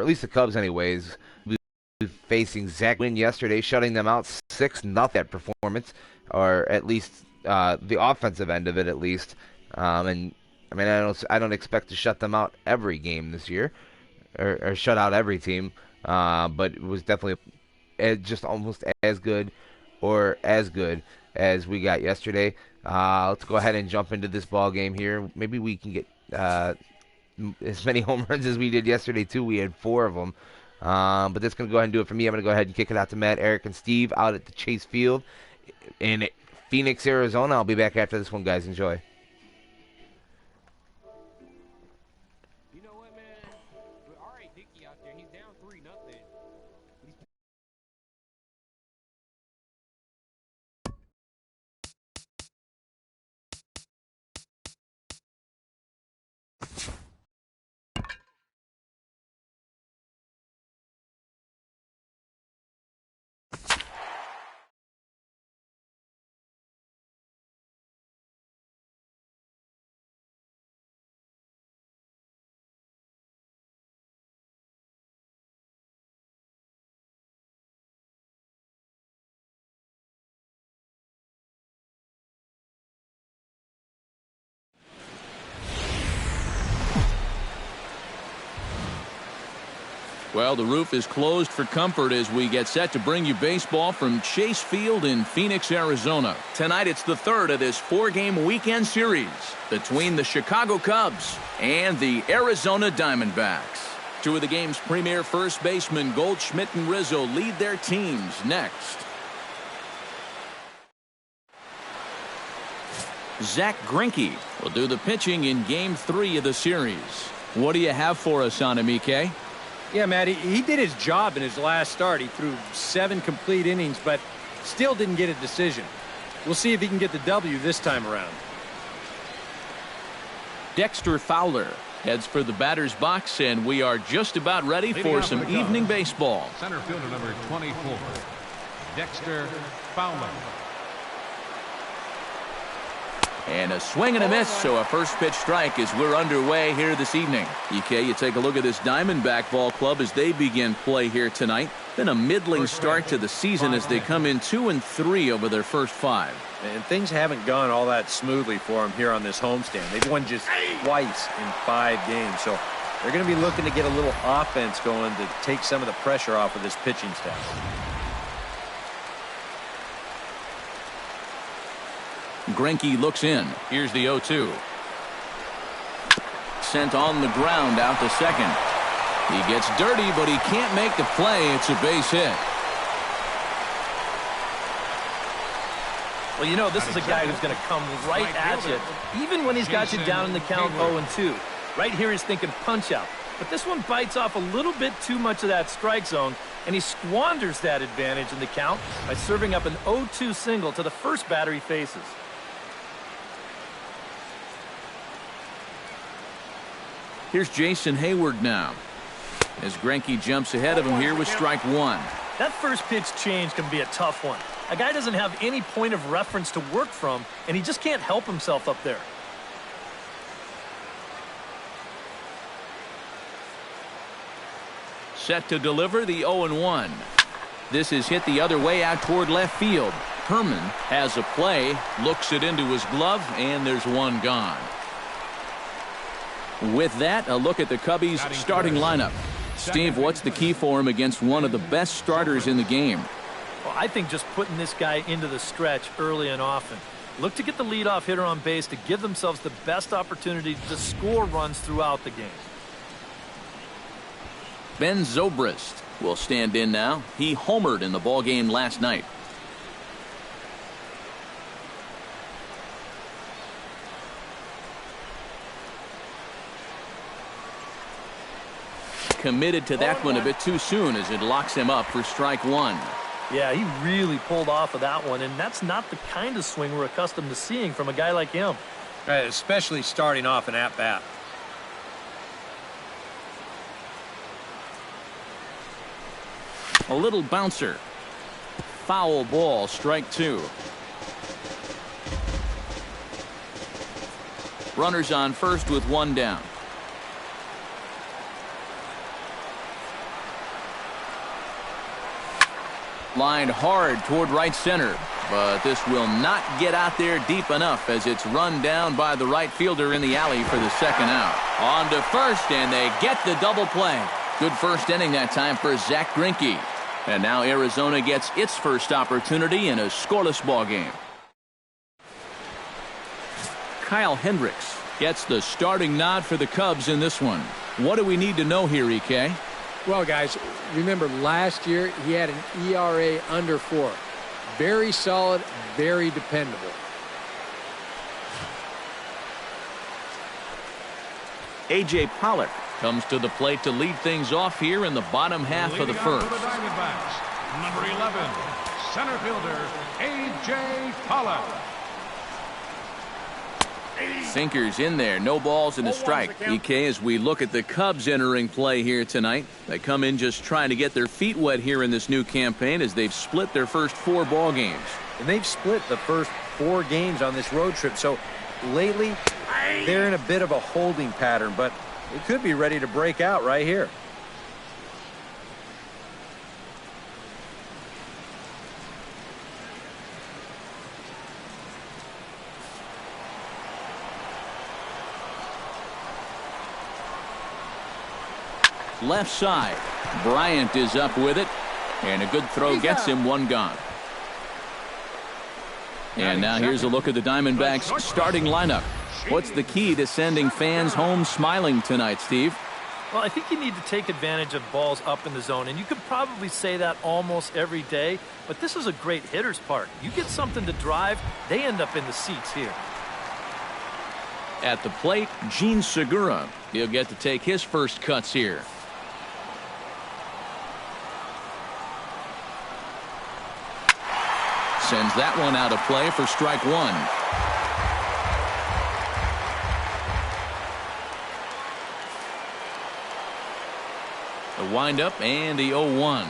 at least the Cubs anyways. We were facing Zach Wynn yesterday, shutting them out 6-0 that performance, or at least the offensive end of it at least. And I mean, I don't expect to shut them out every game this year, or shut out every team. But it was definitely just almost as good, or as good as we got yesterday. Let's go ahead and jump into this ball game here. Maybe we can get as many home runs as we did yesterday too. We had 4 of them. But that's going to go ahead and do it for me. I'm going to go ahead and kick it out to Matt, Eric, and Steve out at the Chase Field in Phoenix, Arizona. I'll be back after this one, guys. Enjoy. You know what, man? All right, Dickey out there. He's down 3-0. Well, the roof is closed for comfort as we get set to bring you baseball from Chase Field in Phoenix, Arizona. Tonight, it's the third of this 4-game weekend series between the Chicago Cubs and the Arizona Diamondbacks. 2 of the game's premier first basemen, Goldschmidt and Rizzo, lead their teams next. Zach Greinke will do the pitching in Game 3 of the series. What do you have for us on him, EK? Yeah, Matt, he did his job in his last start. He threw 7 complete innings, but still didn't get a decision. We'll see if he can get the W this time around. Dexter Fowler heads for the batter's box, and we are just about ready for some evening baseball. Center fielder number 24, Dexter Fowler. And a swing and a miss, so a first pitch strike as we're underway here this evening. EK, you take a look at this Diamondback ball club as they begin play here tonight. Been a middling start to the season as they come in 2-3 over their first 5. And things haven't gone all that smoothly for them here on this homestand. They've won just twice in 5 games, so they're going to be looking to get a little offense going to take some of the pressure off of this pitching staff. Greinke looks in. Here's the 0-2. Sent on the ground out to second. He gets dirty, but he can't make the play. It's a base hit. Well, you know, this is a guy who's going to come right at you, even when he's got you down in the count 0-2. Right here he's thinking punch out. But this one bites off a little bit too much of that strike zone, and he squanders that advantage in the count by serving up an 0-2 single to the first batter he faces. Here's Jason Hayward now, as Greinke jumps ahead of him here with strike 1. That first pitch change can be a tough one. A guy doesn't have any point of reference to work from, and he just can't help himself up there. Set to deliver the 0-1. This is hit the other way out toward left field. Herman has a play, looks it into his glove, and there's one gone. With that, a look at the Cubbies' starting lineup. Steve, what's the key for him against one of the best starters in the game? Well, I think just putting this guy into the stretch early and often. Look to get the leadoff hitter on base to give themselves the best opportunity to score runs throughout the game. Ben Zobrist will stand in now. He homered in the ballgame last night. Committed to that one a bit too soon as it locks him up for strike 1. Yeah, he really pulled off of that one, and that's not the kind of swing we're accustomed to seeing from a guy like him. Right, especially starting off an at-bat. A little bouncer. Foul ball, strike 2. Runners on first with 1 down. Lined hard toward right center. But this will not get out there deep enough as it's run down by the right fielder in the alley for the second out. On to first, and they get the double play. Good first inning that time for Zach Greinke. And now Arizona gets its first opportunity in a scoreless ball game. Kyle Hendricks gets the starting nod for the Cubs in this one. What do we need to know here, EK? Well, guys, remember last year he had an ERA under 4. Very solid, very dependable. A.J. Pollock comes to the plate to lead things off here in the bottom half of the first. For the Diamondbacks, number 11, center fielder A.J. Pollock. Sinkers in there, no balls and a strike. EK, as we look at the Cubs entering play here tonight, they come in just trying to get their feet wet here in this new campaign as they've split their first 4 ball games. And they've split the first 4 games on this road trip. So lately, they're in a bit of a holding pattern, but they could be ready to break out right here. Left side. Bryant is up with it. And a good throw gets him 1 gone. And now here's a look at the Diamondbacks starting lineup. What's the key to sending fans home smiling tonight, Steve? Well, I think you need to take advantage of balls up in the zone, and you could probably say that almost every day, but this is a great hitter's park. You get something to drive, they end up in the seats here. At the plate, Gene Segura. He'll get to take his first cuts here. Sends that one out of play for strike 1. The windup and the 0-1.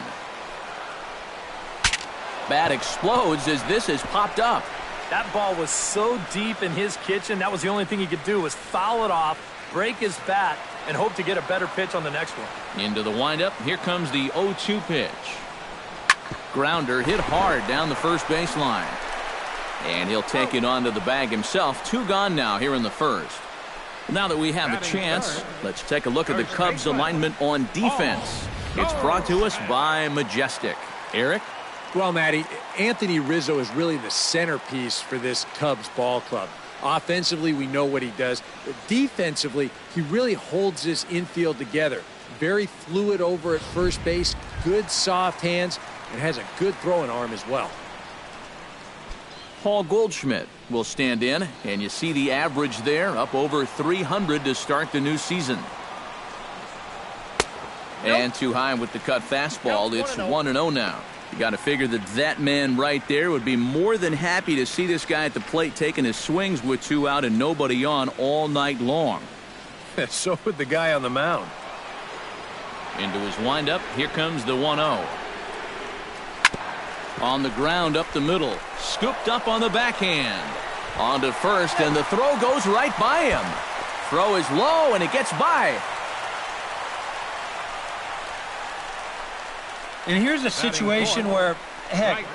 Bat explodes as this is popped up. That ball was so deep in his kitchen, that was the only thing he could do was foul it off, break his bat, and hope to get a better pitch on the next one. Into the windup. Here comes the 0-2 pitch. Grounder hit hard down the first baseline. And he'll take it onto the bag himself. 2 gone now here in the first. Now that we have a chance, let's take a look at the Cubs alignment on defense. It's brought to us by Majestic. Eric? Well, Matty, Anthony Rizzo is really the centerpiece for this Cubs ball club. Offensively, we know what he does. But defensively, he really holds this infield together. Very fluid over at first base, good soft hands, and has a good throwing arm as well. Paul Goldschmidt will stand in, and you see the average there, up over 300 to start the new season. And too high with the cut fastball. It's 1-0 now. You got to figure that man right there would be more than happy to see this guy at the plate taking his swings with 2 out and nobody on all night long. So would the guy on the mound. Into his windup. Here comes the 1-0. On the ground up the middle. Scooped up on the backhand. On to first, and the throw goes right by him. Throw is low, and it gets by. And here's a situation where, heck,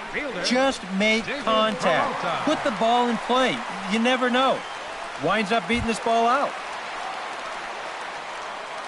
just make contact. Put the ball in play. You never know. Winds up beating this ball out.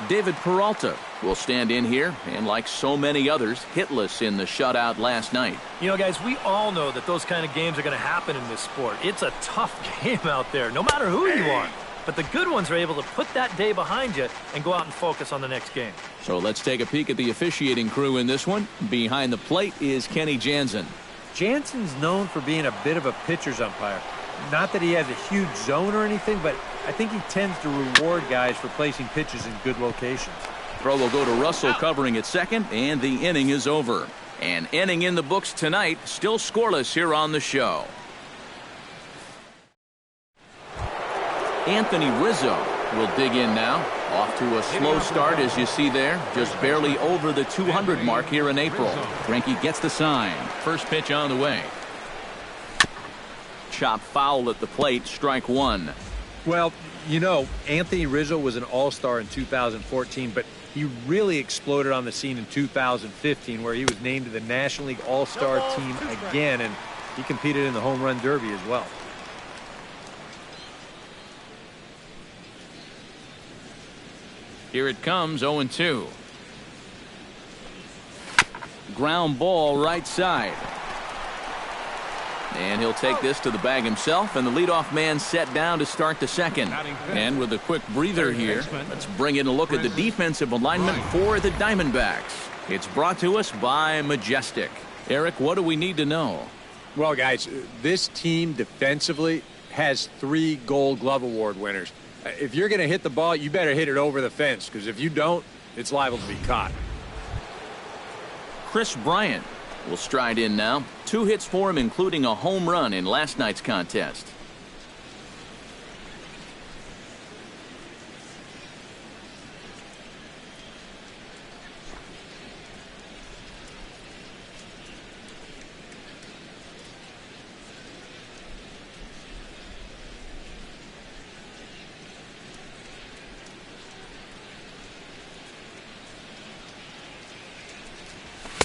David Peralta will stand in here, and like so many others, hitless in the shutout last night. You know, guys, we all know that those kind of games are going to happen in this sport. It's a tough game out there, no matter who you are. But the good ones are able to put that day behind you and go out and focus on the next game. So let's take a peek at the officiating crew in this one. Behind the plate is Kenny Jansen. Jansen's known for being a bit of a pitcher's umpire. Not that he has a huge zone or anything, but I think he tends to reward guys for placing pitches in good locations. Throw will go to Russell covering at second, and the inning is over. An inning in the books tonight, still scoreless here on the show. Anthony Rizzo will dig in now. Off to a slow start, as you see there. Just barely over the 200 mark here in April. Greinke gets the sign. First pitch on the way. Chop foul at the plate, strike 1. Well, you know, Anthony Rizzo was an all-star in 2014, but He really exploded on the scene in 2015, where he was named to the National League All-Star team again, and he competed in the home run derby as well. Here it comes, 0-2. Ground ball right side. And he'll take this to the bag himself, and the leadoff man set down to start the second. And with a quick breather here, let's bring in a look at the defensive alignment for the Diamondbacks. It's brought to us by Majestic. Eric, what do we need to know? Well, guys, this team defensively has 3 Gold Glove Award winners. If you're going to hit the ball, you better hit it over the fence, because if you don't, it's liable to be caught. Chris Bryant will stride in now. 2 hits for him, including a home run in last night's contest.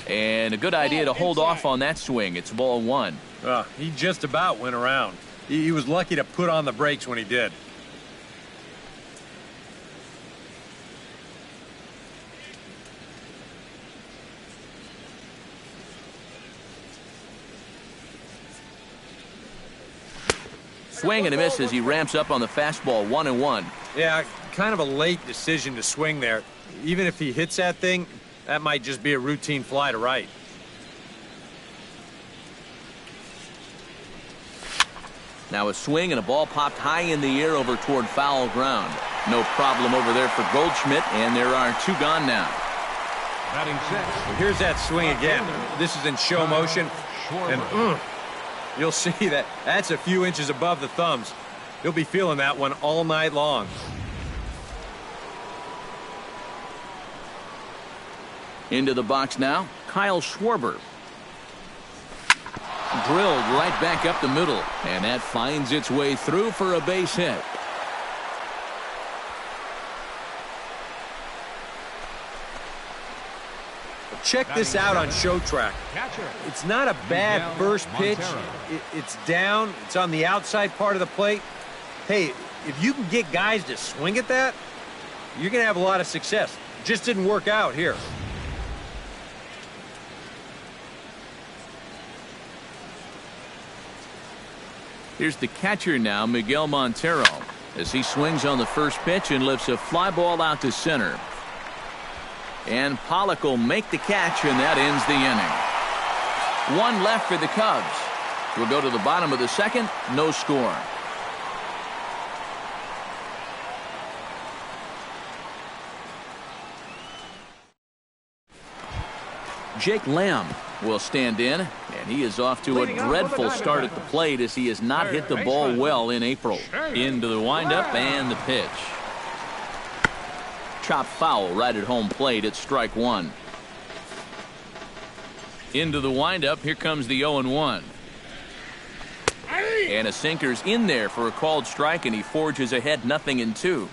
And a good idea to hold off on that swing. It's ball 1. He just about went around. He was lucky to put on the brakes when he did. Swing and a miss as he ramps up on the fastball. 1-1. Yeah, kind of a late decision to swing there. Even if he hits that thing, that might just be a routine fly to right. Now a swing and a ball popped high in the air over toward foul ground. No problem over there for Goldschmidt, and there are 2 gone now. Batting sixth. Here's that swing again. This is in show motion, and you'll see that that's a few inches above the thumbs. He'll be feeling that one all night long. Into the box now, Kyle Schwarber. Drilled right back up the middle, and that finds its way through for a base hit. Check this out on Show Track. It's not a bad first pitch. It's down. It's on the outside part of the plate. Hey, if you can get guys to swing at that, you're going to have a lot of success. Just didn't work out here. Here's the catcher now, Miguel Montero, as he swings on the first pitch and lifts a fly ball out to center. And Pollock will make the catch, and that ends the inning. 1 left for the Cubs. We'll go to the bottom of the second. No score. Jake Lamb will stand in, and he is off to a dreadful start at the plate as he has not hit the ball well in April. Into the windup and the pitch. Chopped foul right at home plate at strike 1. Into the windup, here comes the 0-1. And a sinker's in there for a called strike, and he forges ahead 0-2.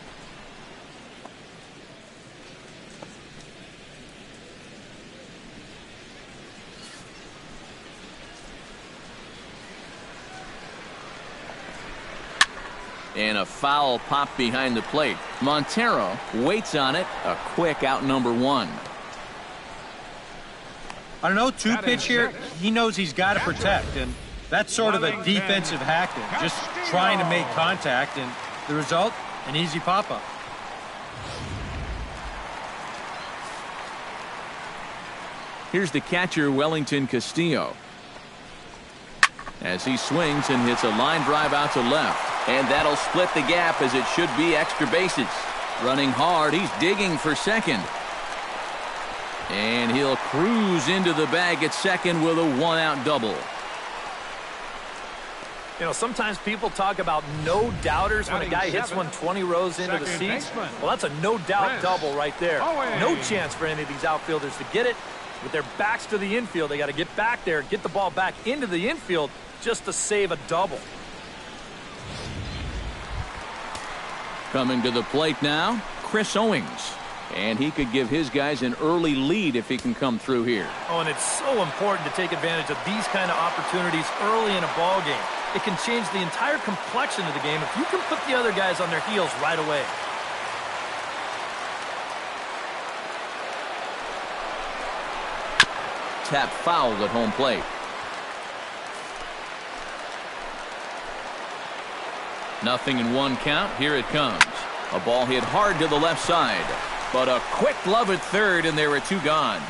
And a foul pop behind the plate. Montero waits on it. A quick out number 1. I don't know, 2 pitch here. He knows he's got to protect, and that's sort of a defensive hack there. Just trying to make contact, and the result, an easy pop-up. Here's the catcher, Wellington Castillo, as he swings and hits a line drive out to left. And that'll split the gap, as it should be extra bases. Running hard, he's digging for second. And he'll cruise into the bag at second with a 1-out double. You know, sometimes people talk about no-doubters when a guy hits one 20 rows into the seats. Well, that's a no-doubt double right there. No chance for any of these outfielders to get it. With their backs to the infield, they got to get back there, get the ball back into the infield just to save a double. Coming to the plate now, Chris Owings. And he could give his guys an early lead if he can come through here. Oh, and it's so important to take advantage of these kind of opportunities early in a ball game. It can change the entire complexion of the game if you can put the other guys on their heels right away. Tap foul at home plate. Nothing in one count. Here it comes. A ball hit hard to the left side. But a quick glove at third, and there are two gone.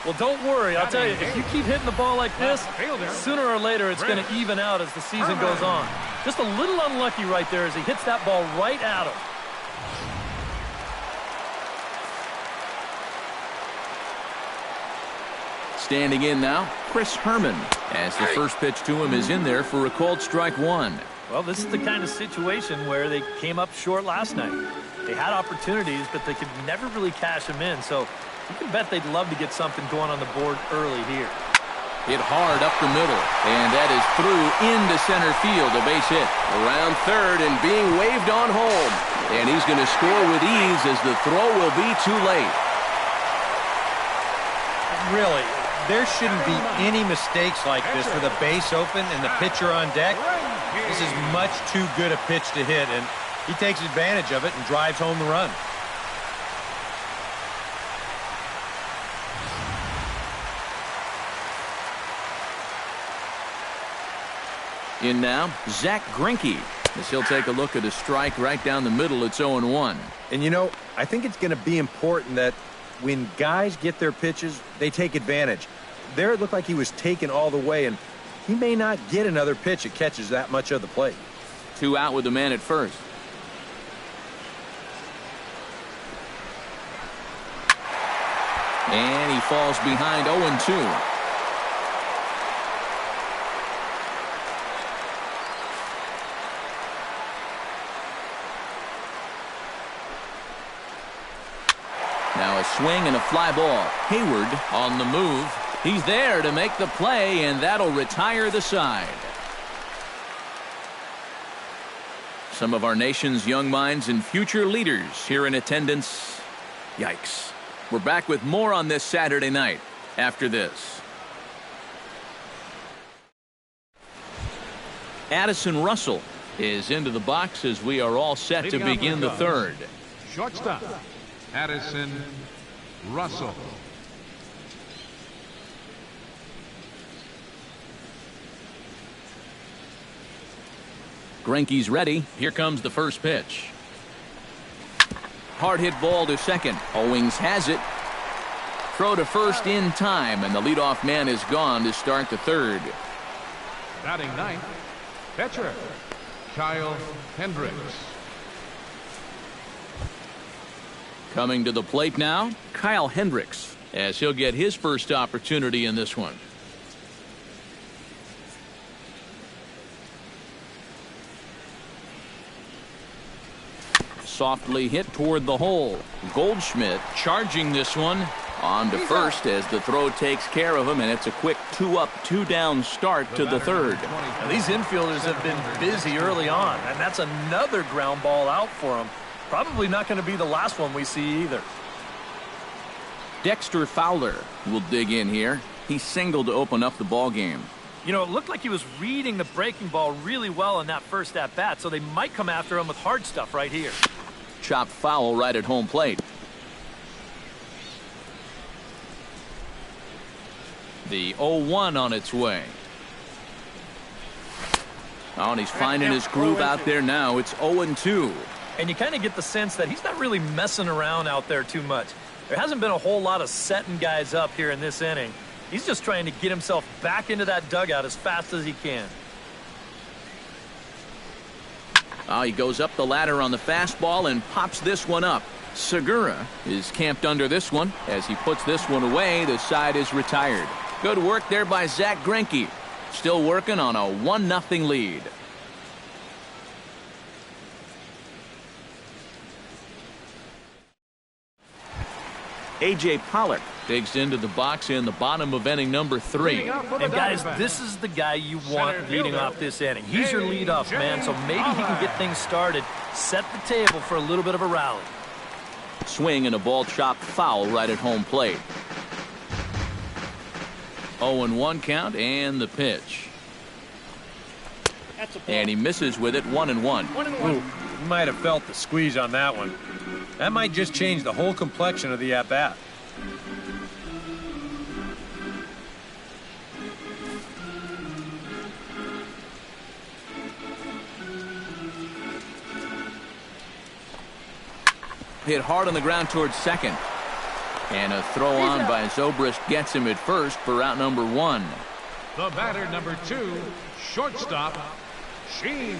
Well, don't worry. I'll tell you, if you keep hitting the ball like this, sooner or later it's going to even out as the season goes on. Just a little unlucky right there as he hits that ball right at him. Standing in now, Chris Herman, as the first pitch to him is in there for a called strike one. Well, this is the kind of situation where they came up short last night. They had opportunities, but they could never really cash them in. So you can bet they'd love to get something going on the board early here. Hit hard up the middle, and that is through into center field, a base hit. Around third and being waved on home. And he's going to score with ease as the throw will be too late. Really, there shouldn't be any mistakes like this with a base open and the pitcher on deck. This is much too good a pitch to hit, and he takes advantage of it and drives home the run. In now, Zach Greinke, as he'll take a look at a strike right down the middle. It's 0-1. And, you know, I think it's going to be important that when guys get their pitches, they take advantage. There it looked like he was taken all the way, and he may not get another pitch that catches that much of the plate. 2 out with the man at first. And he falls behind 0-2. Now a swing and a fly ball. Hayward on the move. He's there to make the play, and that'll retire the side. Some of our nation's young minds and future leaders here in attendance. Yikes. We're back with more on this Saturday night after this. Addison Russell is into the box as we are all set to begin the third. Shortstop, Addison Russell. Greinke's ready. Here comes the first pitch. Hard hit ball to second. Owings has it. Throw to first in time, and the leadoff man is gone to start the third. Batting ninth, pitcher, Kyle Hendricks. Coming to the plate now, Kyle Hendricks, as he'll get his first opportunity in this one. Softly hit toward the hole. Goldschmidt charging this one on to first as the throw takes care of him, and it's a quick 2-up, 2-down start to the third. Now, these infielders have been busy early on, and that's another ground ball out for them. Probably not going to be the last one we see either. Dexter Fowler will dig in here. He singled to open up the ball game. You know, it looked like he was reading the breaking ball really well in that first at-bat, so they might come after him with hard stuff right here. Chopped foul right at home plate. The 0-1 on its way. Oh, and he's finding his groove out there now. It's 0-2. And you kind of get the sense that he's not really messing around out there too much. There hasn't been a whole lot of setting guys up here in this inning. He's just trying to get himself back into that dugout as fast as he can. Oh, he goes up the ladder on the fastball and pops this one up. Segura is camped under this one. As he puts this one away, the side is retired. Good work there by Zach Greinke. Still working on a 1-0 lead. A.J. Pollock digs into the box in the bottom of inning number 3. And guys, this is the guy you want leading off this inning. He's your leadoff man, so maybe he can get things started, set the table for a little bit of a rally. hard swing and a ball chopped foul right at home plate. 0-1 count and the pitch. And he misses with it. 1-1. Ooh, you might have felt the squeeze on that one. That might just change the whole complexion of the at-bat. Hit hard on the ground towards second. And a throw on by Zobrist gets him at first for out number 1. The batter, number 2, shortstop, Gene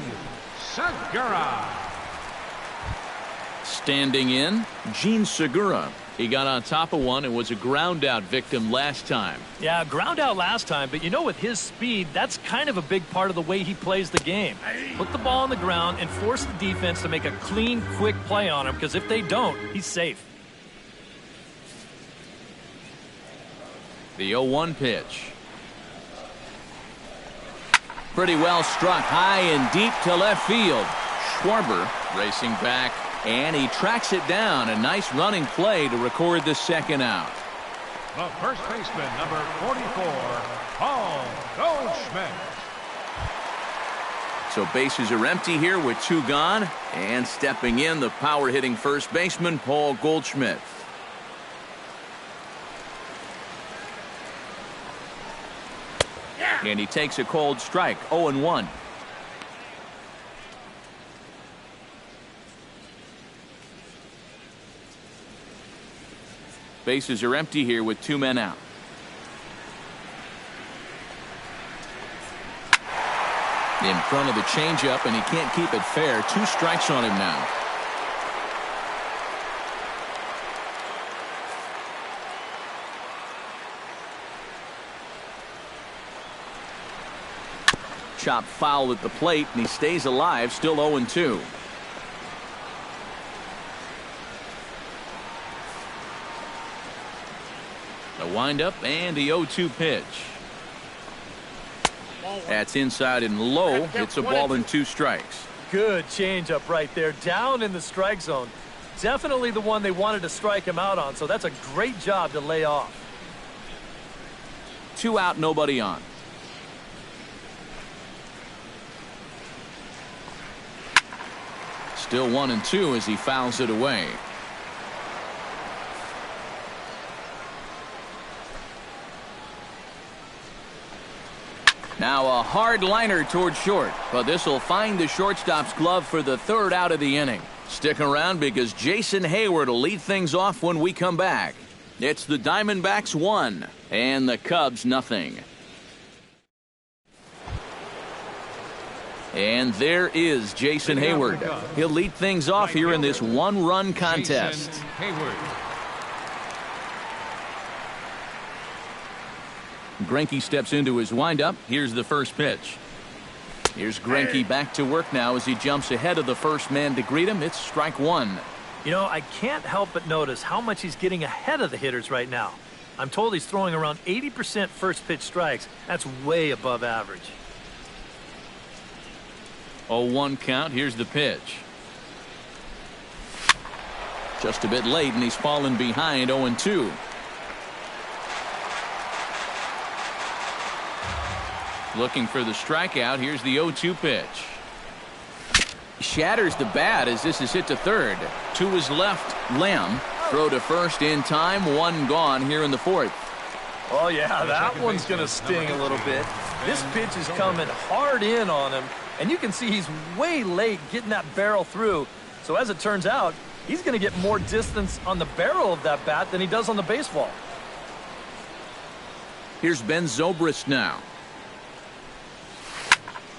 Segura. Standing in, Gene Segura. He got on top of one and was a ground out victim last time. Yeah, ground out last time, but you know, with his speed, that's kind of a big part of the way he plays the game. Put the ball on the ground and force the defense to make a clean, quick play on him, because if they don't, he's safe. The 0-1 pitch. Pretty well struck high and deep to left field. Schwarber racing back, and he tracks it down. A nice running play to record the second out. The first baseman, number 44, Paul Goldschmidt. So bases are empty here with 2 gone. And stepping in, the power-hitting first baseman, Paul Goldschmidt. And he takes a cold strike. 0-1. Bases are empty here with 2 men out. In front of the changeup, and he can't keep it fair. 2 strikes on him now. Chop foul at the plate, and he stays alive, still 0-2. The windup and the 0-2 pitch. That's inside and low. It's a ball and 2 strikes. Good changeup right there, down in the strike zone. Definitely the one they wanted to strike him out on, so that's a great job to lay off. 2 out, nobody on. Still 1-2 as he fouls it away. Now a hard liner towards short, but this will find the shortstop's glove for the 3rd out of the inning. Stick around because Jason Hayward will lead things off when we come back. It's the Diamondbacks 1 and the Cubs nothing. And there is Jason Hayward. He'll lead things off here in this 1-run contest. Jason Hayward. Greinke steps into his windup. Here's the first pitch. Here's Greinke back to work now as he jumps ahead of the first man to greet him. It's strike 1. You know, I can't help but notice how much he's getting ahead of the hitters right now. I'm told he's throwing around 80% first pitch strikes. That's way above average. 0-1 count. Here's the pitch. Just a bit late, and he's fallen behind. 0-2. Looking for the strikeout. Here's the 0-2 pitch. Shatters the bat as this is hit to third. To his left, Lamb. Throw to first in time. 1 gone here in the 4th. Oh, yeah, that one's going to sting a little bit. This pitch is coming hard in on him, and you can see he's way late getting that barrel through. So as it turns out, he's going to get more distance on the barrel of that bat than he does on the baseball. Here's Ben Zobrist now.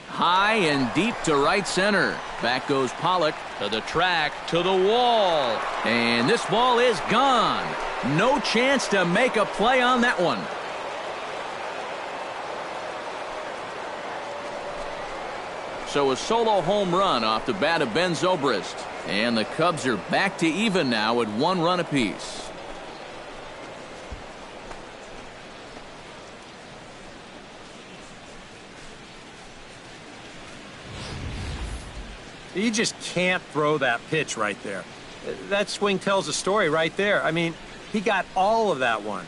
High and deep to right center. Back goes Pollock to the track, to the wall. And this ball is gone. No chance to make a play on that one. So a solo home run off the bat of Ben Zobrist. And the Cubs are back to even now at 1 run apiece. You just can't throw that pitch right there. That swing tells a story right there. I mean, he got all of that one.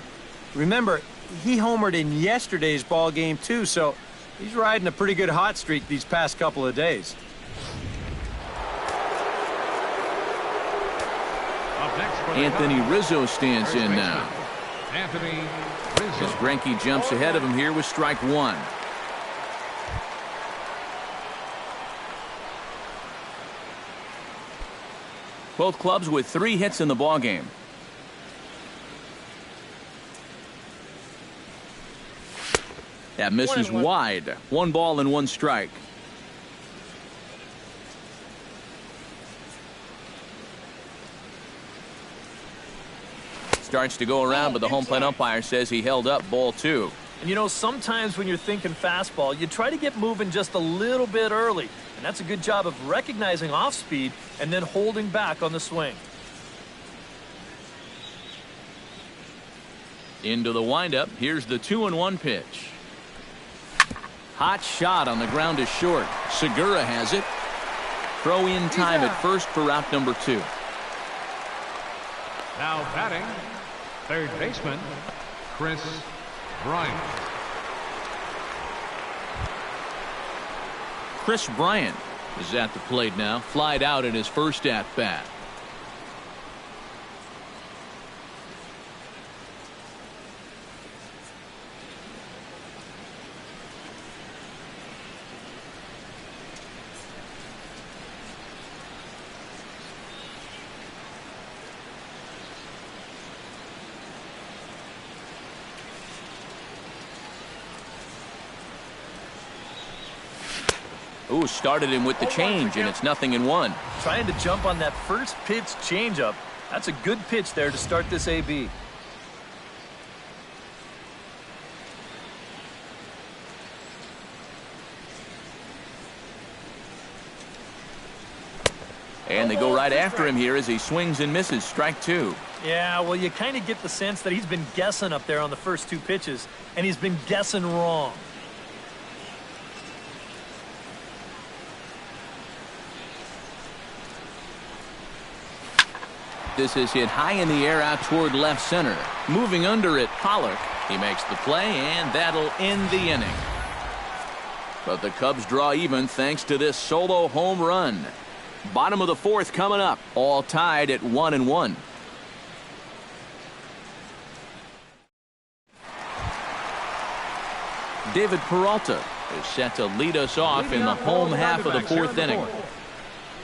Remember, he homered in yesterday's ball game too, so he's riding a pretty good hot streak these past couple of days. Up next for the Anthony Cubs, Rizzo stands first in baseman, now. Anthony Rizzo. As Greinke jumps ahead of him here with strike one. Both clubs with 3 hits in the ballgame. That misses wide. 1 ball and 1 strike. Starts to go around, but the home plate umpire says he held up ball 2. And you know, sometimes when you're thinking fastball, you try to get moving just a little bit early. And that's a good job of recognizing off speed and then holding back on the swing. Into the windup. Here's the 2-1 pitch. Hot shot on the ground is short. Segura has it. Throw in time at first for route number 2. Now batting, third baseman, Chris Bryant. Chris Bryant is at the plate now. Flied out in his first at bat. Ooh, started him with the change, and it's 0-1. Trying to jump on that first pitch changeup. That's a good pitch there to start this AB. And they go right after him here as he swings and misses. Strike 2. Yeah, well, you kind of get the sense that he's been guessing up there on the first 2 pitches, and he's been guessing wrong. This is hit high in the air out toward left center. Moving under it, Pollock. He makes the play, and that'll end the inning. But the Cubs draw even thanks to this solo home run. Bottom of the 4th coming up. All tied at 1-1. David Peralta is set to lead us off in the home half of the 4th inning.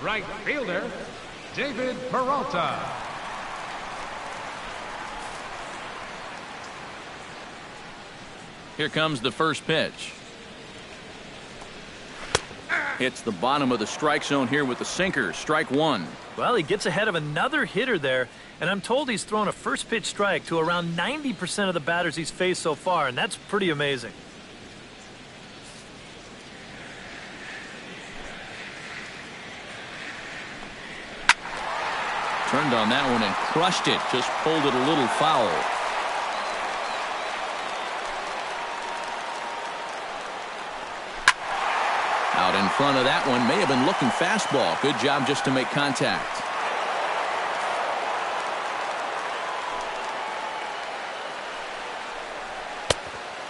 Right fielder, David Peralta. Here comes the first pitch. Hits the bottom of the strike zone here with the sinker. Strike 1. Well, he gets ahead of another hitter there, and I'm told he's thrown a first pitch strike to around 90% of the batters he's faced so far, and that's pretty amazing. Turned on that one and crushed it. Just pulled it a little foul. Out in front of that one. May have been looking fastball. Good job just to make contact.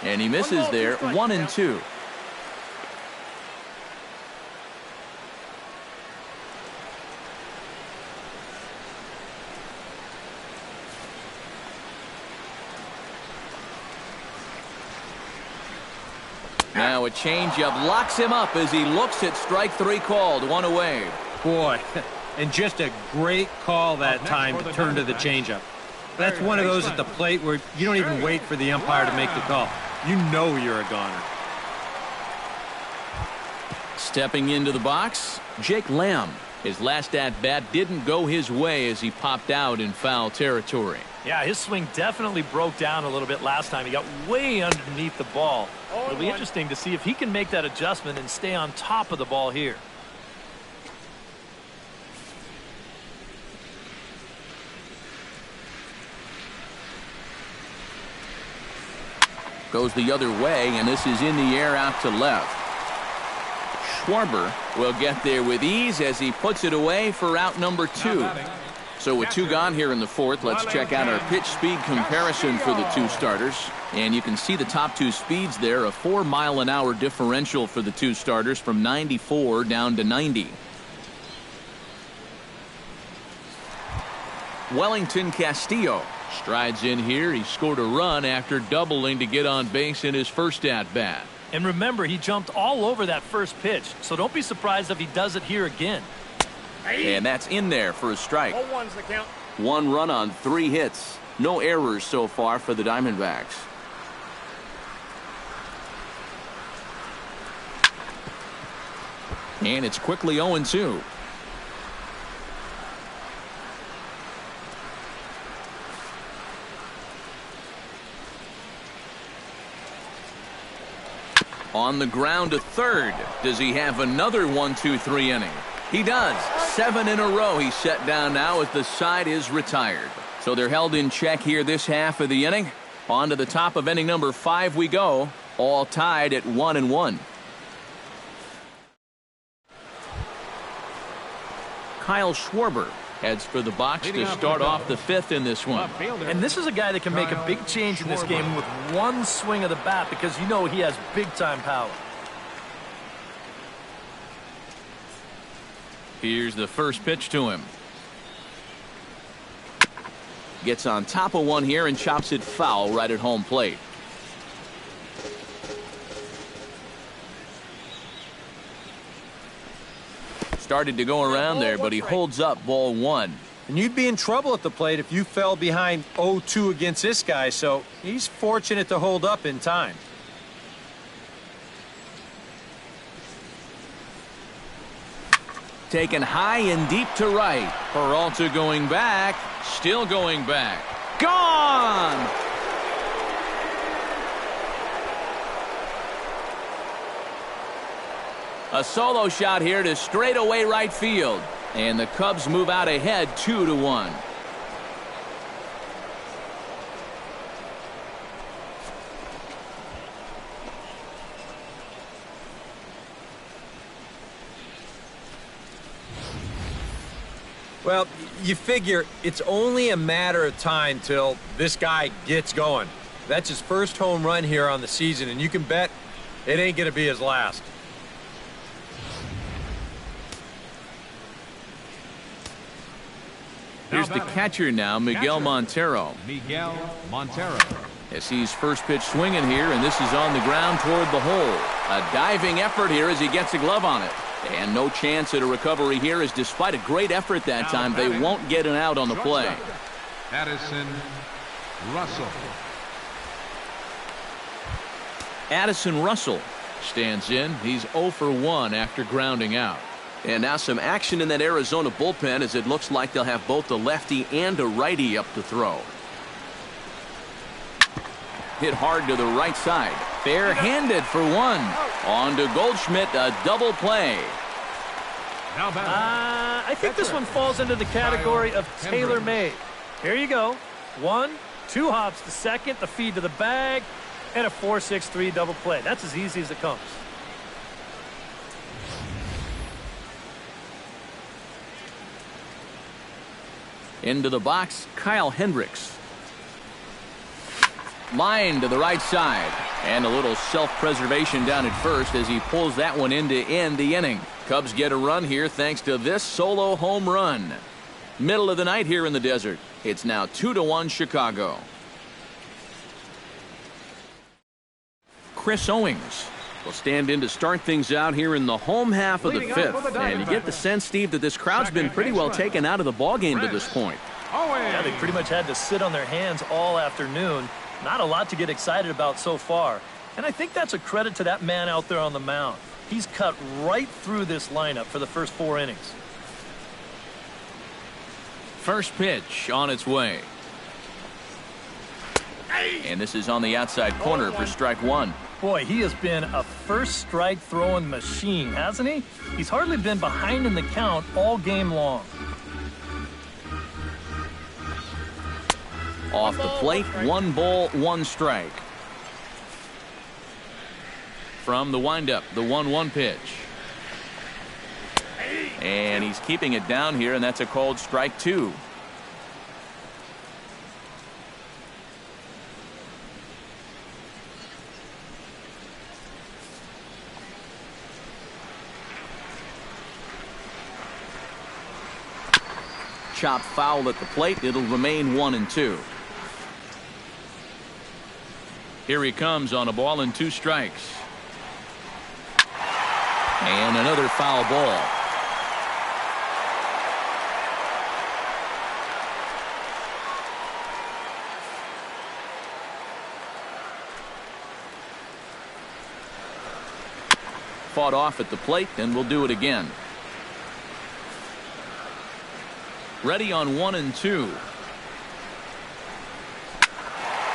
And he misses there. 1-2. Now a changeup locks him up as he looks at strike 3 called. 1 away. Boy, and just a great call that time to turn to the changeup. That's one of those at the plate where you don't even wait for the umpire to make the call. You know you're a goner. Stepping into the box, Jake Lamb. His last at-bat didn't go his way as he popped out in foul territory. Yeah, his swing definitely broke down a little bit last time. He got way underneath the ball. It'll be interesting to see if he can make that adjustment and stay on top of the ball here. Goes the other way, and this is in the air out to left. Schwarber will get there with ease as he puts it away for out number 2. So with 2 gone here in the 4th, let's check out our pitch speed comparison for the 2 starters. And you can see the top 2 speeds there, a 4-mile-an-hour differential for the 2 starters from 94 down to 90. Wellington Castillo strides in here. He scored a run after doubling to get on base in his first at-bat. And remember, he jumped all over that first pitch, so don't be surprised if he does it here again. And that's in there for a strike. 0-1's the count. 1 run on 3 hits. No errors so far for the Diamondbacks. And it's quickly 0-2. On the ground to third. Does he have another 1-2-3 inning? He does. 7 in a row he's set down now as the side is retired. So they're held in check here this half of the inning. On to the top of inning number 5 we go. All tied at 1-1. Kyle Schwarber heads for the box to start off the 5th in this one. And this is a guy that can make a big change in this game with one swing of the bat, because you know he has big-time power. Here's the first pitch to him. Gets on top of one here and chops it foul right at home plate. Started to go around there, but he holds up ball 1. And you'd be in trouble at the plate if you fell behind 0-2 against this guy, so he's fortunate to hold up in time. Taken high and deep to right. Peralta going back. Still going back. Gone! A solo shot here to straightaway right field. And the Cubs move out ahead 2-1. Well, you figure it's only a matter of time till this guy gets going. That's his first home run here on the season, and you can bet it ain't going to be his last. Here's the catcher now, Miguel Montero. Miguel Montero. As he's first pitch swinging here, and this is on the ground toward the hole. A diving effort here as he gets a glove on it. And no chance at a recovery here, as despite a great effort that time, they won't get an out on the play. Addison Russell. Addison Russell stands in. He's 0 for 1 after grounding out. And now some action in that Arizona bullpen, as it looks like they'll have both a lefty and a righty up to throw. Hit hard to the right side. Fair-handed for 1. On to Goldschmidt, a double play. I think this one falls into the category of tailor-made. Here you go. 1, 2 hops to second, the feed to the bag, and a 4-6-3 double play. That's as easy as it comes. Into the box, Kyle Hendricks. Line to the right side. And a little self-preservation down at first as he pulls that one in to end the inning. Cubs get a run here thanks to this solo home run. Middle of the night here in the desert. It's now 2-1 Chicago. Chris Owings will stand in to start things out here in the home half of the 5th. And you get the sense, Steve, that this crowd's been pretty well taken out of the ballgame to this point. Yeah, they pretty much had to sit on their hands all afternoon. Not a lot to get excited about so far. And I think that's a credit to that man out there on the mound. He's cut right through this lineup for the first 4 innings. First pitch on its way. And this is on the outside corner for strike 1. Boy, he has been a first strike throwing machine, hasn't he? He's hardly been behind in the count all game long. Off the plate, 1 ball, 1 strike. From the windup, the 1-1 pitch. And he's keeping it down here, and that's a called strike 2. chop foul at the plate. It'll remain 1-2. Here he comes on a ball and 2 strikes. And another foul ball. Fought off at the plate, and we'll do it again. Ready on 1-2.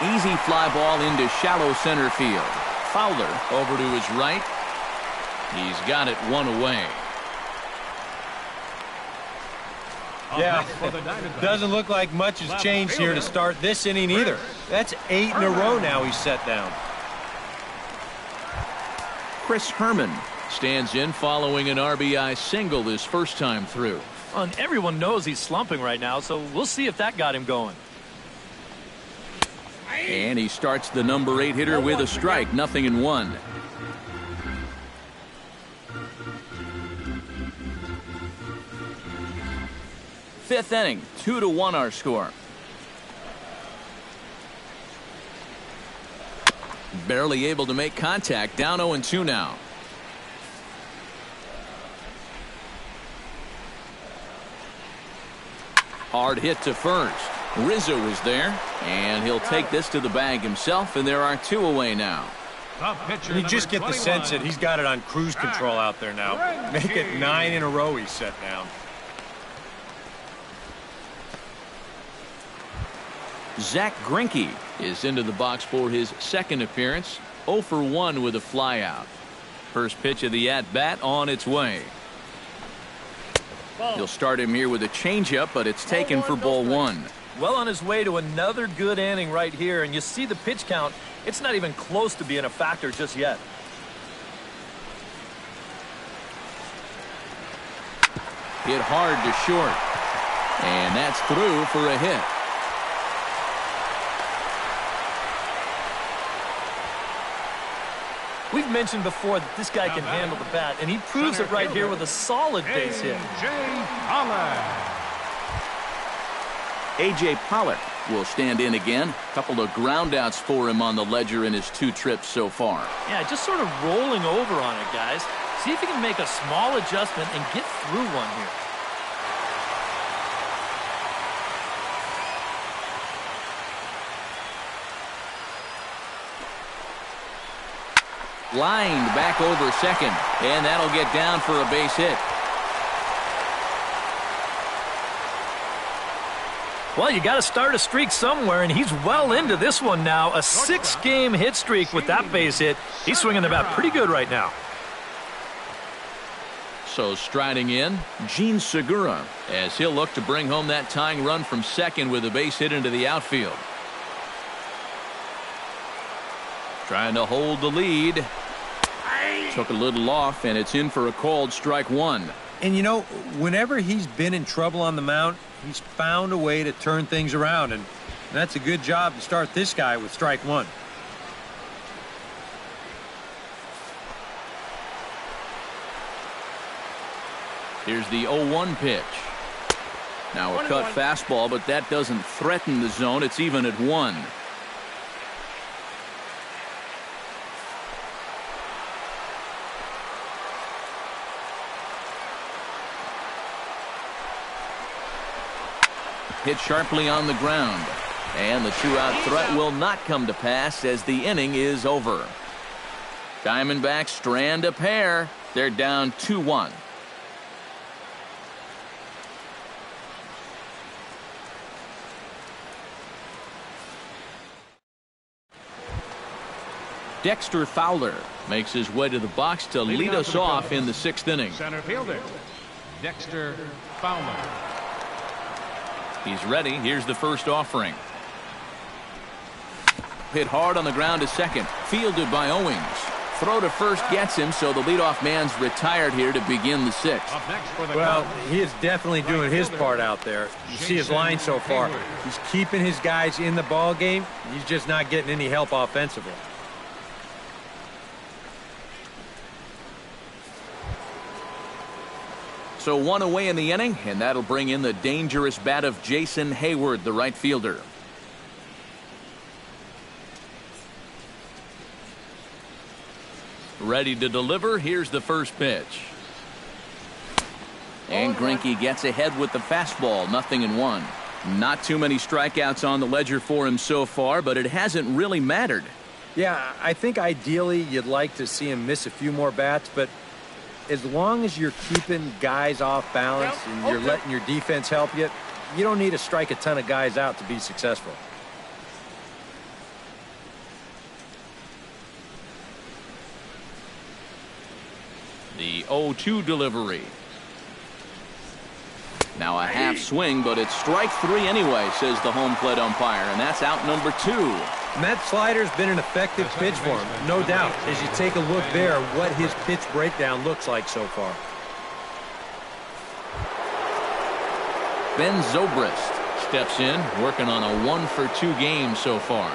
Easy fly ball into shallow center field. Fowler over to his right. He's got it 1 away. Yeah, doesn't look like much has changed here to start this inning either. That's 8 in a row now he's set down. Chris Herman stands in following an RBI single his first time through. And everyone knows he's slumping right now, so we'll see if that got him going. And he starts the number 8 hitter with a strike, 0-1. Fifth inning, 2-1 our score. Barely able to make contact, down 0-2 now. Hard hit to first. Rizzo is there, and he'll take this to the bag himself, and there are 2 away now. You just get the sense that he's got it on cruise control out there now. Make it 9 in a row he's set down. Zach Greinke is into the box for his second appearance. 0 for 1 with a flyout. First pitch of the at-bat on its way. He'll start him here with a changeup, but it's taken for ball 1. Well on his way to another good inning right here, and you see the pitch count. It's not even close to being a factor just yet. Hit hard to short. And that's through for a hit. We've mentioned before that this guy can handle the bat, and he proves it right here with a solid base hit. A.J. Pollock will stand in again. Couple of groundouts for him on the ledger in his 2 trips so far. Yeah, just sort of rolling over on it, guys. See if he can make a small adjustment and get through one here. Lined back over second, and that'll get down for a base hit. Well, you got to start a streak somewhere, and he's well into this one now. A 6-game hit streak with that base hit. He's swinging the bat pretty good right now. So striding in, Gene Segura, as he'll look to bring home that tying run from second with a base hit into the outfield. Trying to hold the lead. Took a little off, and it's in for a called strike 1. And you know, whenever he's been in trouble on the mound, he's found a way to turn things around, and that's a good job to start this guy with strike 1. Here's the 0-1 pitch. Now a cut fastball, but that doesn't threaten the zone. It's even at 1. Hit sharply on the ground. And the 2-out threat will not come to pass as the inning is over. Diamondbacks strand a pair. They're down 2-1. Dexter Fowler makes his way to the box to lead us off in the 6th inning. Center fielder, Dexter Fowler. He's ready. Here's the first offering. Hit hard on the ground to second. Fielded by Owings. Throw to first gets him, so the leadoff man's retired here to begin the 6th. Well, he is definitely doing his part out there. You see his line so far. He's keeping his guys in the ball game. He's just not getting any help offensively. So one away in the inning, and that'll bring in the dangerous bat of Jason Hayward, the right fielder. Ready to deliver. Here's the first pitch. And Greinke gets ahead with the fastball. 0-1. Not too many strikeouts on the ledger for him so far, but it hasn't really mattered. Yeah, I think ideally you'd like to see him miss a few more bats, but as long as you're keeping guys off balance and you're letting your defense help you, you don't need to strike a ton of guys out to be successful. The 0-2 delivery. Now a half swing, but it's strike 3 anyway, says the home plate umpire, and that's out number 2. And that slider's been an effective pitch for him, no doubt. As you take a look there, what his pitch breakdown looks like so far. Ben Zobrist steps in, working on a 1-for-2 game so far.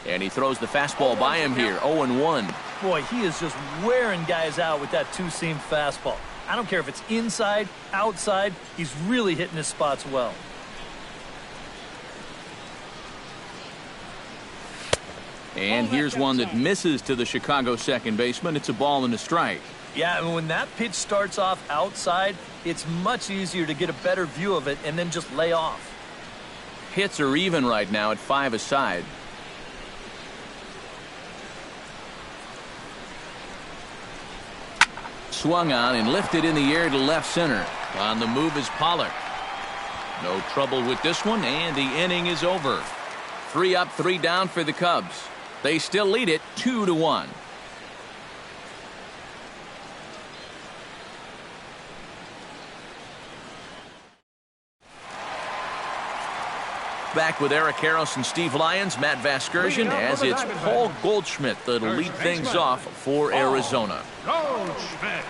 And he throws the fastball by him here. 0-1. Boy, he is just wearing guys out with that two-seam fastball. I don't care if it's inside, outside. He's really hitting his spots well. And here's one that misses to the Chicago second baseman. It's a ball and a strike. Yeah, and when that pitch starts off outside, it's much easier to get a better view of it and then just lay off. Hits are even right now at 5 aside. Swung on and lifted in the air to left center. On the move is Pollock. No trouble with this one, and the inning is over. 3 up, 3 down for the Cubs. They still lead it 2-1. Back with Eric Harris and Steve Lyons, Matt Vasgersian, as it's Paul Goldschmidt that'll lead things off for Arizona. Goldschmidt.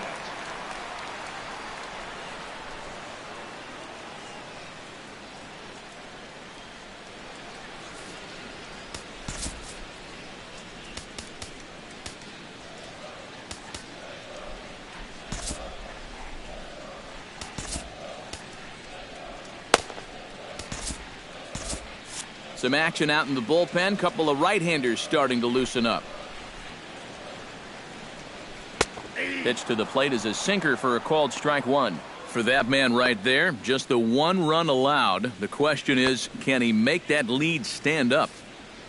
Some action out in the bullpen. Couple of right-handers starting to loosen up. Pitch to the plate is a sinker for a called strike 1. For that man right there, just the 1 run allowed. The question is, can he make that lead stand up?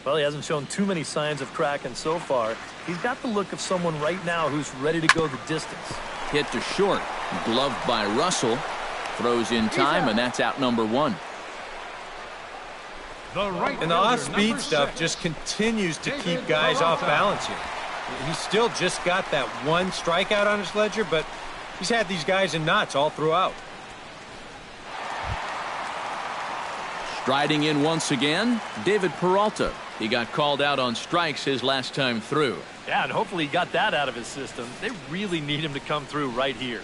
Well, he hasn't shown too many signs of cracking so far. He's got the look of someone right now who's ready to go the distance. Hit to short. Gloved by Russell. Throws in time, and that's out number 1. And the off-speed stuff just continues to keep guys off balance here. He's still just got that 1 strikeout on his ledger, but he's had these guys in knots all throughout. Striding in once again, David Peralta. He got called out on strikes his last time through. Yeah, and hopefully he got that out of his system. They really need him to come through right here.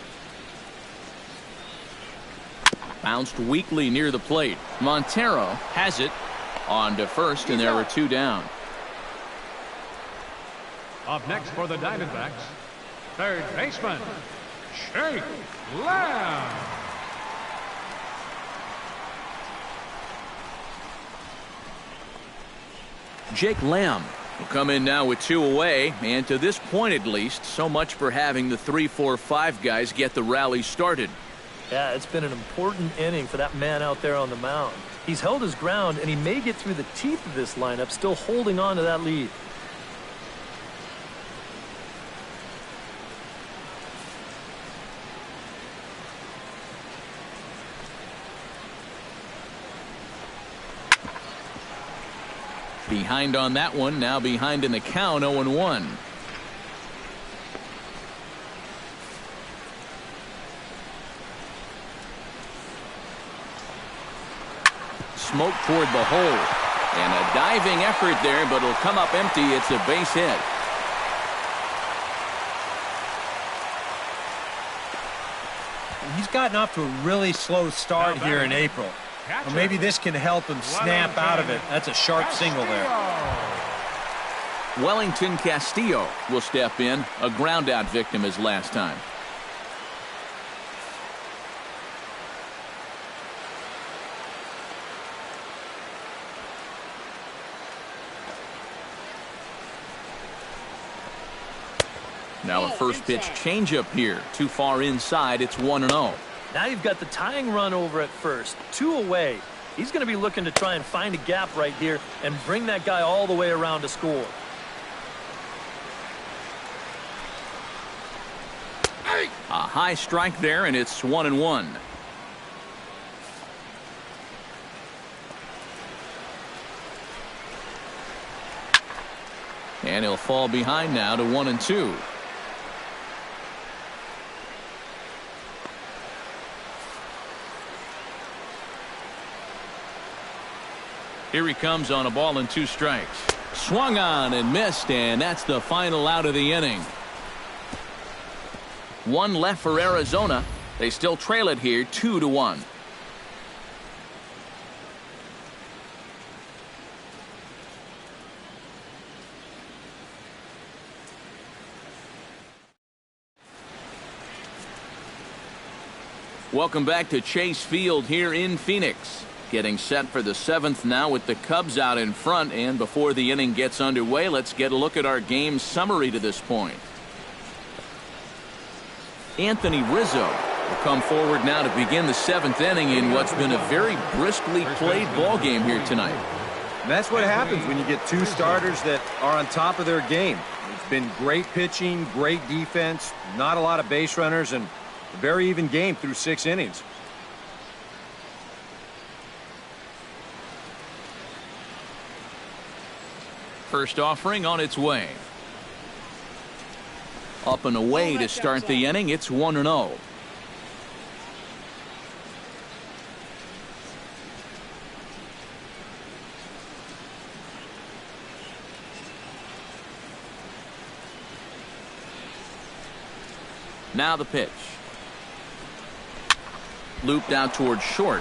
Bounced weakly near the plate. Montero has it. On to first, and there were 2 down. Up next for the Diamondbacks, third baseman, Jake Lamb. Jake Lamb will come in now with 2 away, and to this point at least, so much for having the 3-4-5 guys get the rally started. Yeah, it's been an important inning for that man out there on the mound. He's held his ground, and he may get through the teeth of this lineup, still holding on to that lead. Behind on that one, now behind in the count, 0-1. Smoke toward the hole. And a diving effort there, but it'll come up empty. It's a base hit. He's gotten off to a really slow start here in April. Well, maybe this can help him snap out of it. That's a sharp single there. Wellington Castillo will step in, a ground-out victim as last time. Now a first pitch changeup here. Too far inside. It's 1-0. Now you've got the tying run over at first. 2 away. He's going to be looking to try and find a gap right here and bring that guy all the way around to score. A high strike there, and it's 1-1. And he'll fall behind now to 1-2. Here he comes on a ball and 2 strikes. Swung on and missed, and that's the final out of the inning. 1 left for Arizona. They still trail it here 2-1. Welcome back to Chase Field here in Phoenix. Getting set for the 7th now with the Cubs out in front, and before the inning gets underway, let's get a look at our game summary to this point. Anthony Rizzo will come forward now to begin the 7th inning in what's been a very briskly played ball game here tonight. And that's what happens when you get 2 starters that are on top of their game. It's been great pitching, great defense, not a lot of base runners, and a very even game through 6 innings. First offering on its way. Up and away to start the inning. It's 1-0. Now the pitch. Looped out towards short.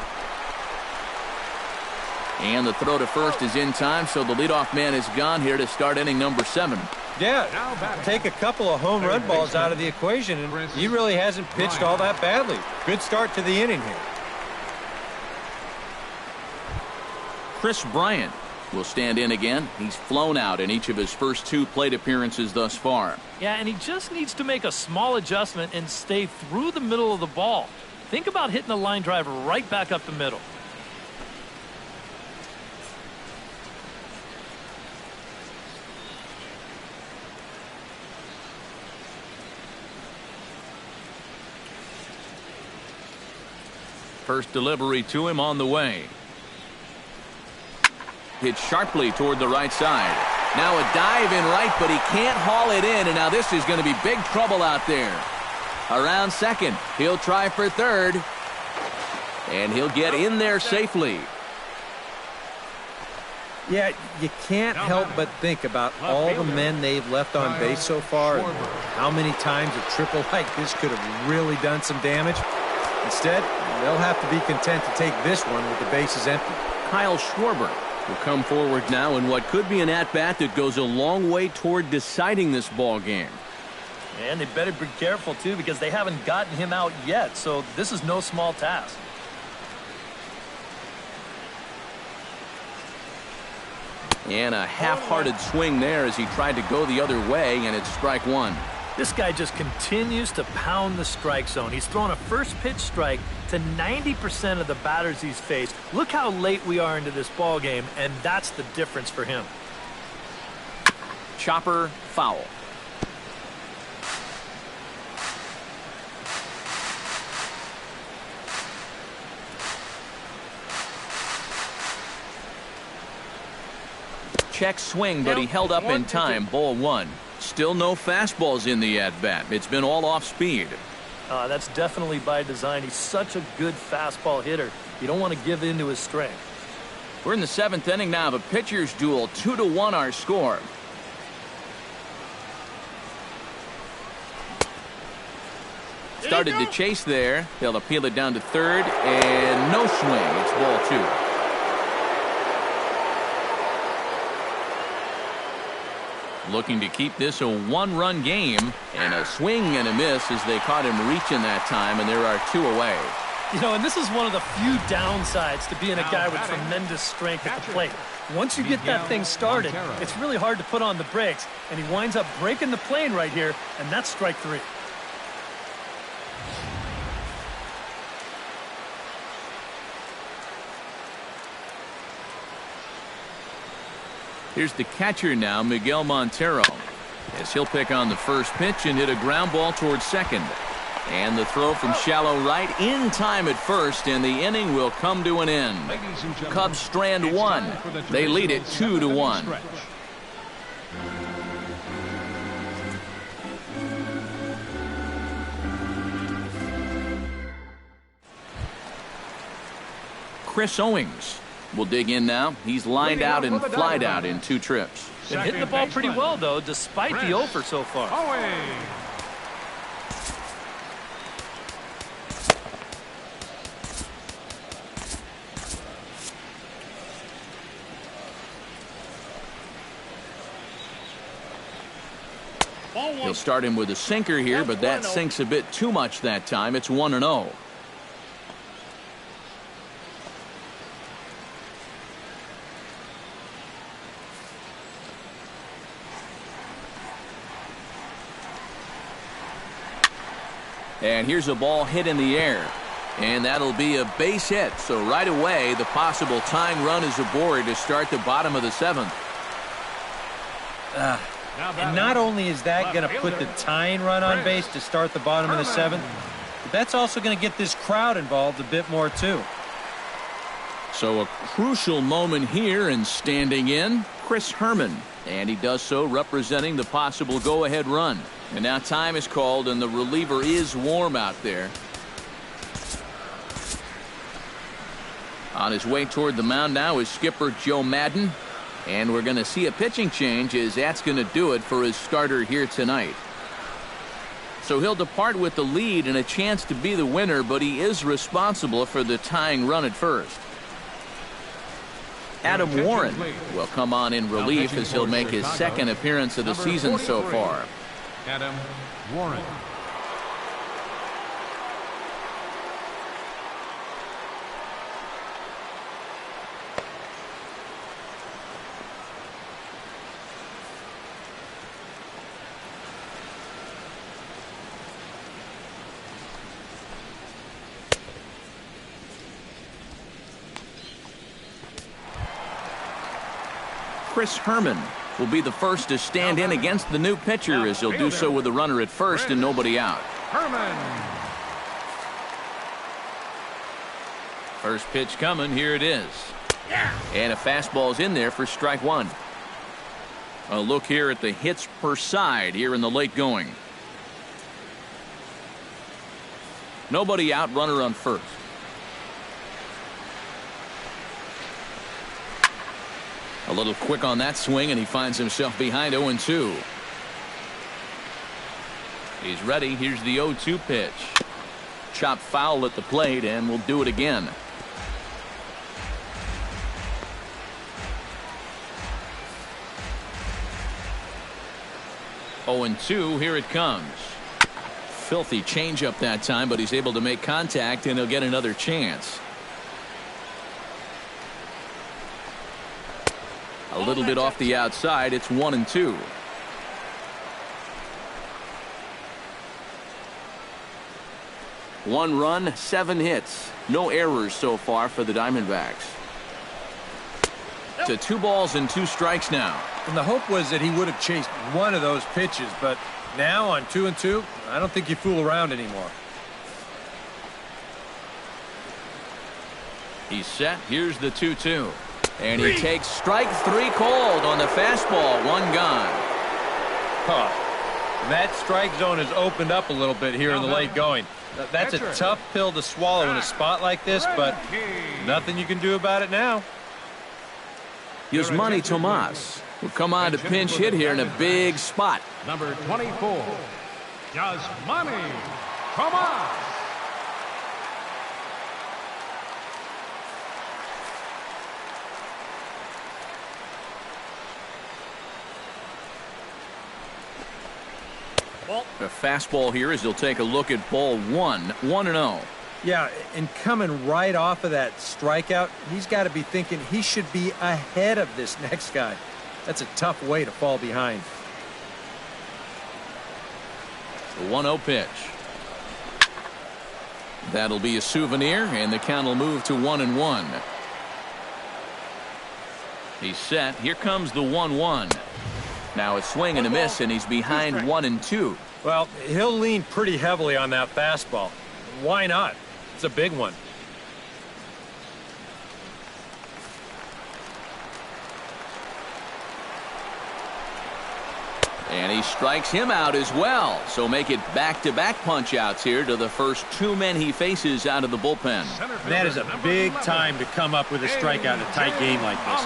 And the throw to first is in time, so the leadoff man is gone here to start inning number 7. Yeah, take a couple of home run balls out of the equation, and he really hasn't pitched all that badly. Good start to the inning here. Chris Bryant will stand in again. He's flown out in each of his first 2 plate appearances thus far. Yeah, and he just needs to make a small adjustment and stay through the middle of the ball. Think about hitting a line drive right back up the middle. First delivery to him on the way. Hit sharply toward the right side. Now a dive in right, but he can't haul it in, and now this is going to be big trouble out there. Around second, he'll try for third, and he'll get in there safely. Yeah, you can't help but think about all the men they've left on base so far, and how many times a triple like this could have really done some damage. Instead, they'll have to be content to take this one with the bases empty. Kyle Schwarber will come forward now in what could be an at-bat that goes a long way toward deciding this ball game. And they better be careful, too, because they haven't gotten him out yet, so this is no small task. And a half-hearted swing there as he tried to go the other way, and it's strike 1. This guy just continues to pound the strike zone. He's thrown a first pitch strike to 90% of the batters he's faced. Look how late we are into this ball game, and that's the difference for him. Chopper foul. Check swing, but he held up in time. Ball 1. Still no fastballs in the at-bat. It's been all off speed. That's definitely by design. He's such a good fastball hitter. You don't want to give in to his strength. We're in the 7th inning now of a pitcher's duel. 2-1 our score. Started to chase there. They'll appeal it down to third, and no swing. It's ball 2. Looking to keep this a one-run game, and a swing and a miss as they caught him reaching that time, and there are 2 away. You know, and this is one of the few downsides to being a guy with tremendous strength at the plate. Once you get that thing started, it's really hard to put on the brakes, and he winds up breaking the plane right here, and that's strike 3. Here's the catcher now, Miguel Montero, as he'll pick on the first pitch and hit a ground ball towards second. And the throw from shallow right in time at first, and the inning will come to an end. Cubs strand 1. They lead it 2-1. Chris Owings will dig in now. He's lined out and flied out in 2 trips. Been hitting the ball pretty well, though, despite the offer so far. He'll start him with a sinker here, but that sinks a bit too much that time. It's 1-0. And here's a ball hit in the air. And that'll be a base hit. So right away, the possible tying run is aboard to start the bottom of the 7th. And not only is that going to put the tying run on base to start the bottom of the 7th, but that's also going to get this crowd involved a bit more too. So a crucial moment here, and standing in, Chris Herman. And he does so representing the possible go-ahead run. And now time is called, and the reliever is warm out there. On his way toward the mound now is skipper Joe Madden. And we're going to see a pitching change, as that's going to do it for his starter here tonight. So he'll depart with the lead and a chance to be the winner, but he is responsible for the tying run at first. Adam Warren will come on in relief as he'll make his 2nd appearance of the season so far. Adam Warren. Chris Herman will be the first to stand in against the new pitcher, as he'll do so with a runner at first and nobody out. Herman. First pitch coming. Here it is. And a fastball's in there for strike 1. A look here at the hits per side here in the late going. Nobody out, runner on first. A little quick on that swing, and he finds himself behind 0-2. He's ready. Here's the 0-2 pitch. Chopped foul at the plate, and we'll do it again. Oh, 2. Here it comes. Filthy changeup that time, but he's able to make contact, and he'll get another chance. A little bit off the outside. It's 1-2. One run, 7 hits. No errors so far for the Diamondbacks. To 2 balls and 2 strikes now. And the hope was that he would have chased one of those pitches, but now on 2-2, I don't think you fool around anymore. He's set. Here's the 2-2. And he takes strike 3 called on the fastball. 1 gone. That strike zone has opened up a little bit here in the late going. That's a tough pill to swallow in a spot like this, but nothing you can do about it now. Yasmani Tomas will come on to pinch hit here in a big spot. Number 24, Yasmani Thomas. The fastball here as he'll take a look at ball 1-0. Yeah, and coming right off of that strikeout, he's got to be thinking he should be ahead of this next guy. That's a tough way to fall behind. The 1-0 pitch. That'll be a souvenir, and the count will move to 1-1. He's set. Here comes the 1-1. Now a swing and a miss, and he's behind 1-2. Well, he'll lean pretty heavily on that fastball. Why not? It's a big one. And he strikes him out as well. So make it back-to-back punch-outs here to the first two men he faces out of the bullpen. That is a big time to come up with a strikeout in a tight game like this.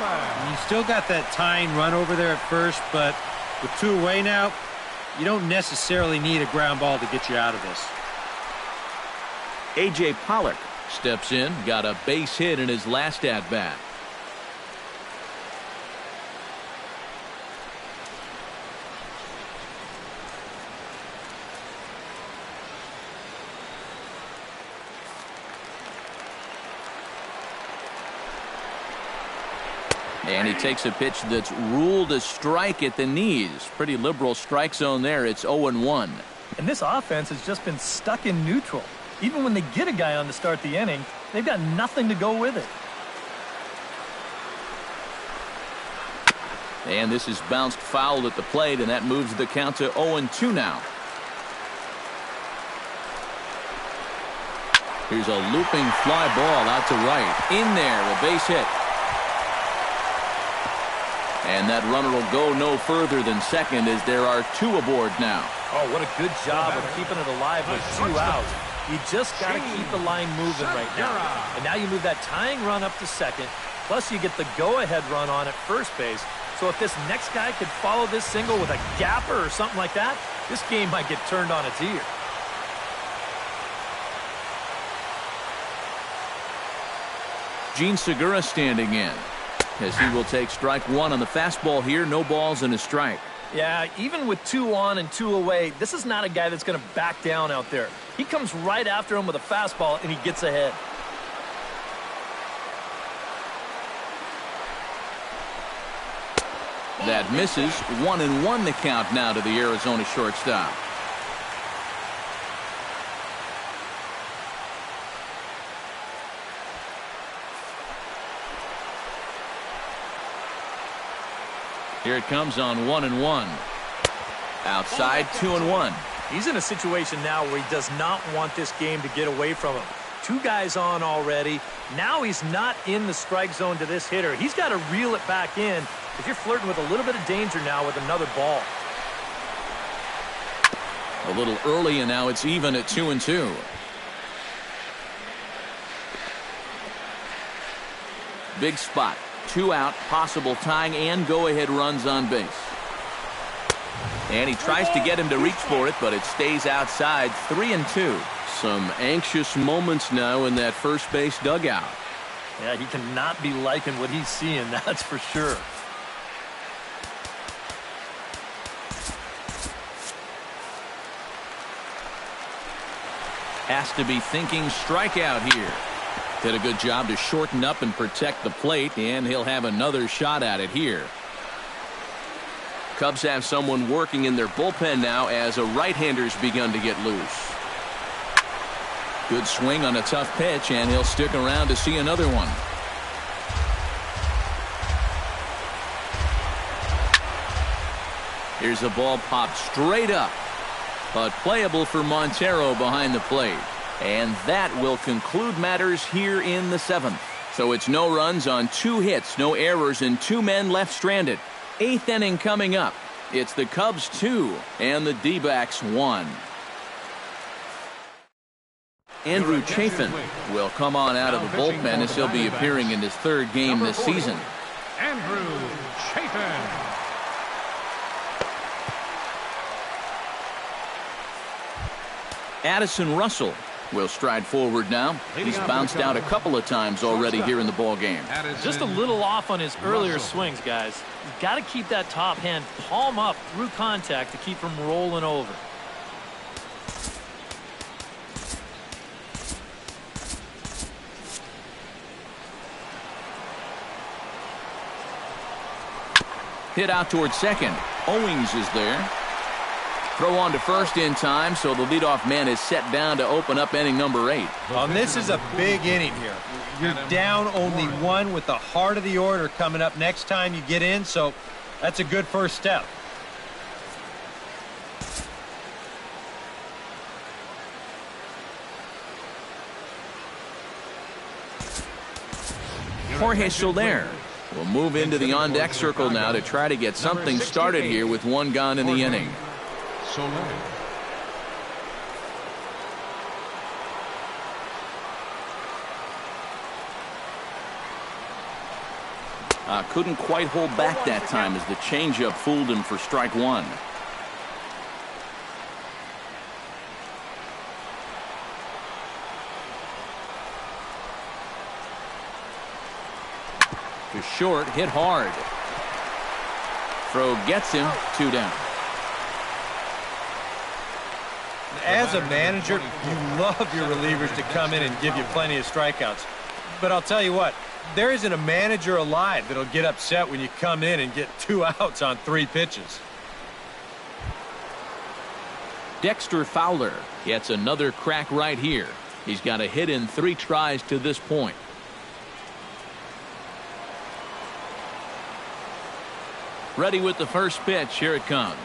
You still got that tying run over there at first, but with two away now, you don't necessarily need a ground ball to get you out of this. A.J. Pollock steps in, got a base hit in his last at-bat. And he takes a pitch that's ruled a strike at the knees. Pretty liberal strike zone there. It's 0-1. And this offense has just been stuck in neutral. Even when they get a guy on to start the inning, they've got nothing to go with it. And this is bounced foul at the plate, and that moves the count to 0-2 now. Here's a looping fly ball out to right. In there, a base hit. And that runner will go no further than second as there are two aboard now. Oh, what a good job of keeping it alive with two outs. You just got to keep the line moving right now. And now you move that tying run up to second, plus you get the go-ahead run on at first base. So if this next guy could follow this single with a gapper or something like that, this game might get turned on its ear. Gene Segura standing in, as he will take strike one on the fastball here. No balls and a strike. Yeah, even with two on and two away, this is not a guy that's going to back down out there. He comes right after him with a fastball, and he gets ahead. That misses. 1-1 the count now to the Arizona shortstop. Here it comes on 1-1. Outside, 2-1. He's in a situation now where he does not want this game to get away from him. Two guys on already. Now he's not in the strike zone to this hitter. He's got to reel it back in if you're flirting with a little bit of danger now with another ball. A little early, and now it's even at 2-2. Big spot. 2 out, possible tying and go-ahead runs on base. And he tries to get him to reach for it, but it stays outside. 3-2. Some anxious moments now in that first base dugout. Yeah, he cannot be liking what he's seeing, that's for sure. Has to be thinking strikeout here. Did a good job to shorten up and protect the plate, and he'll have another shot at it here. Cubs have someone working in their bullpen now as a right-hander's begun to get loose. Good swing on a tough pitch, and he'll stick around to see another one. Here's a ball popped straight up, but playable for Montero behind the plate. And that will conclude matters here in the 7th. So it's no runs on 2 hits, no errors, and 2 men left stranded. 8th inning coming up. It's the Cubs 2 and the D-backs 1. Andrew Chafin will come on out of the bullpen as he'll be appearing in his 3rd game this season. Andrew Chafin. Addison Russell will stride forward now. He's bounced out a couple of times already here in the ball game. Just a little off on his earlier swings, guys. You've got to keep that top hand palm up through contact to keep from rolling over. Hit out towards second. Owings is there. Throw on to first in time, so the leadoff man is set down to open up inning number 8. Well, this is a big inning here. You're down only one with the heart of the order coming up next time you get in, so that's a good first step. Jorge Soler will move into the on-deck circle now to try to get something started here with one gone in the inning. Couldn't quite hold back that time as the changeup fooled him for strike one. To short, hit hard. Throw gets him, 2 down. As a manager, you love your relievers to come in and give you plenty of strikeouts. But I'll tell you what, there isn't a manager alive that'll get upset when you come in and get 2 outs on 3 pitches. Dexter Fowler gets another crack right here. He's got a hit in 3 tries to this point. Ready with the first pitch. Here it comes.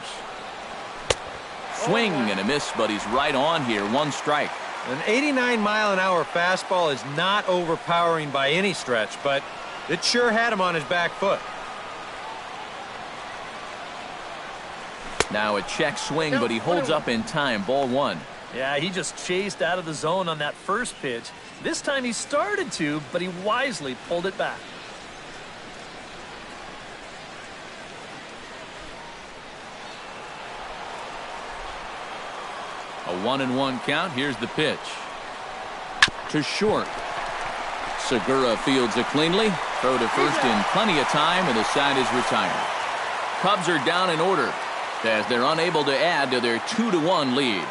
Swing and a miss, but he's right on here. 1 strike. An 89-mile-an-hour fastball is not overpowering by any stretch, but it sure had him on his back foot. Now a check swing, but he holds up in time. Ball 1. Yeah, he just chased out of the zone on that first pitch. This time he started to, but he wisely pulled it back. A 1-1 count. Here's the pitch. To short. Segura fields it cleanly. Throw to first in plenty of time, and the side is retired. Cubs are down in order as they're unable to add to their 2-1 lead.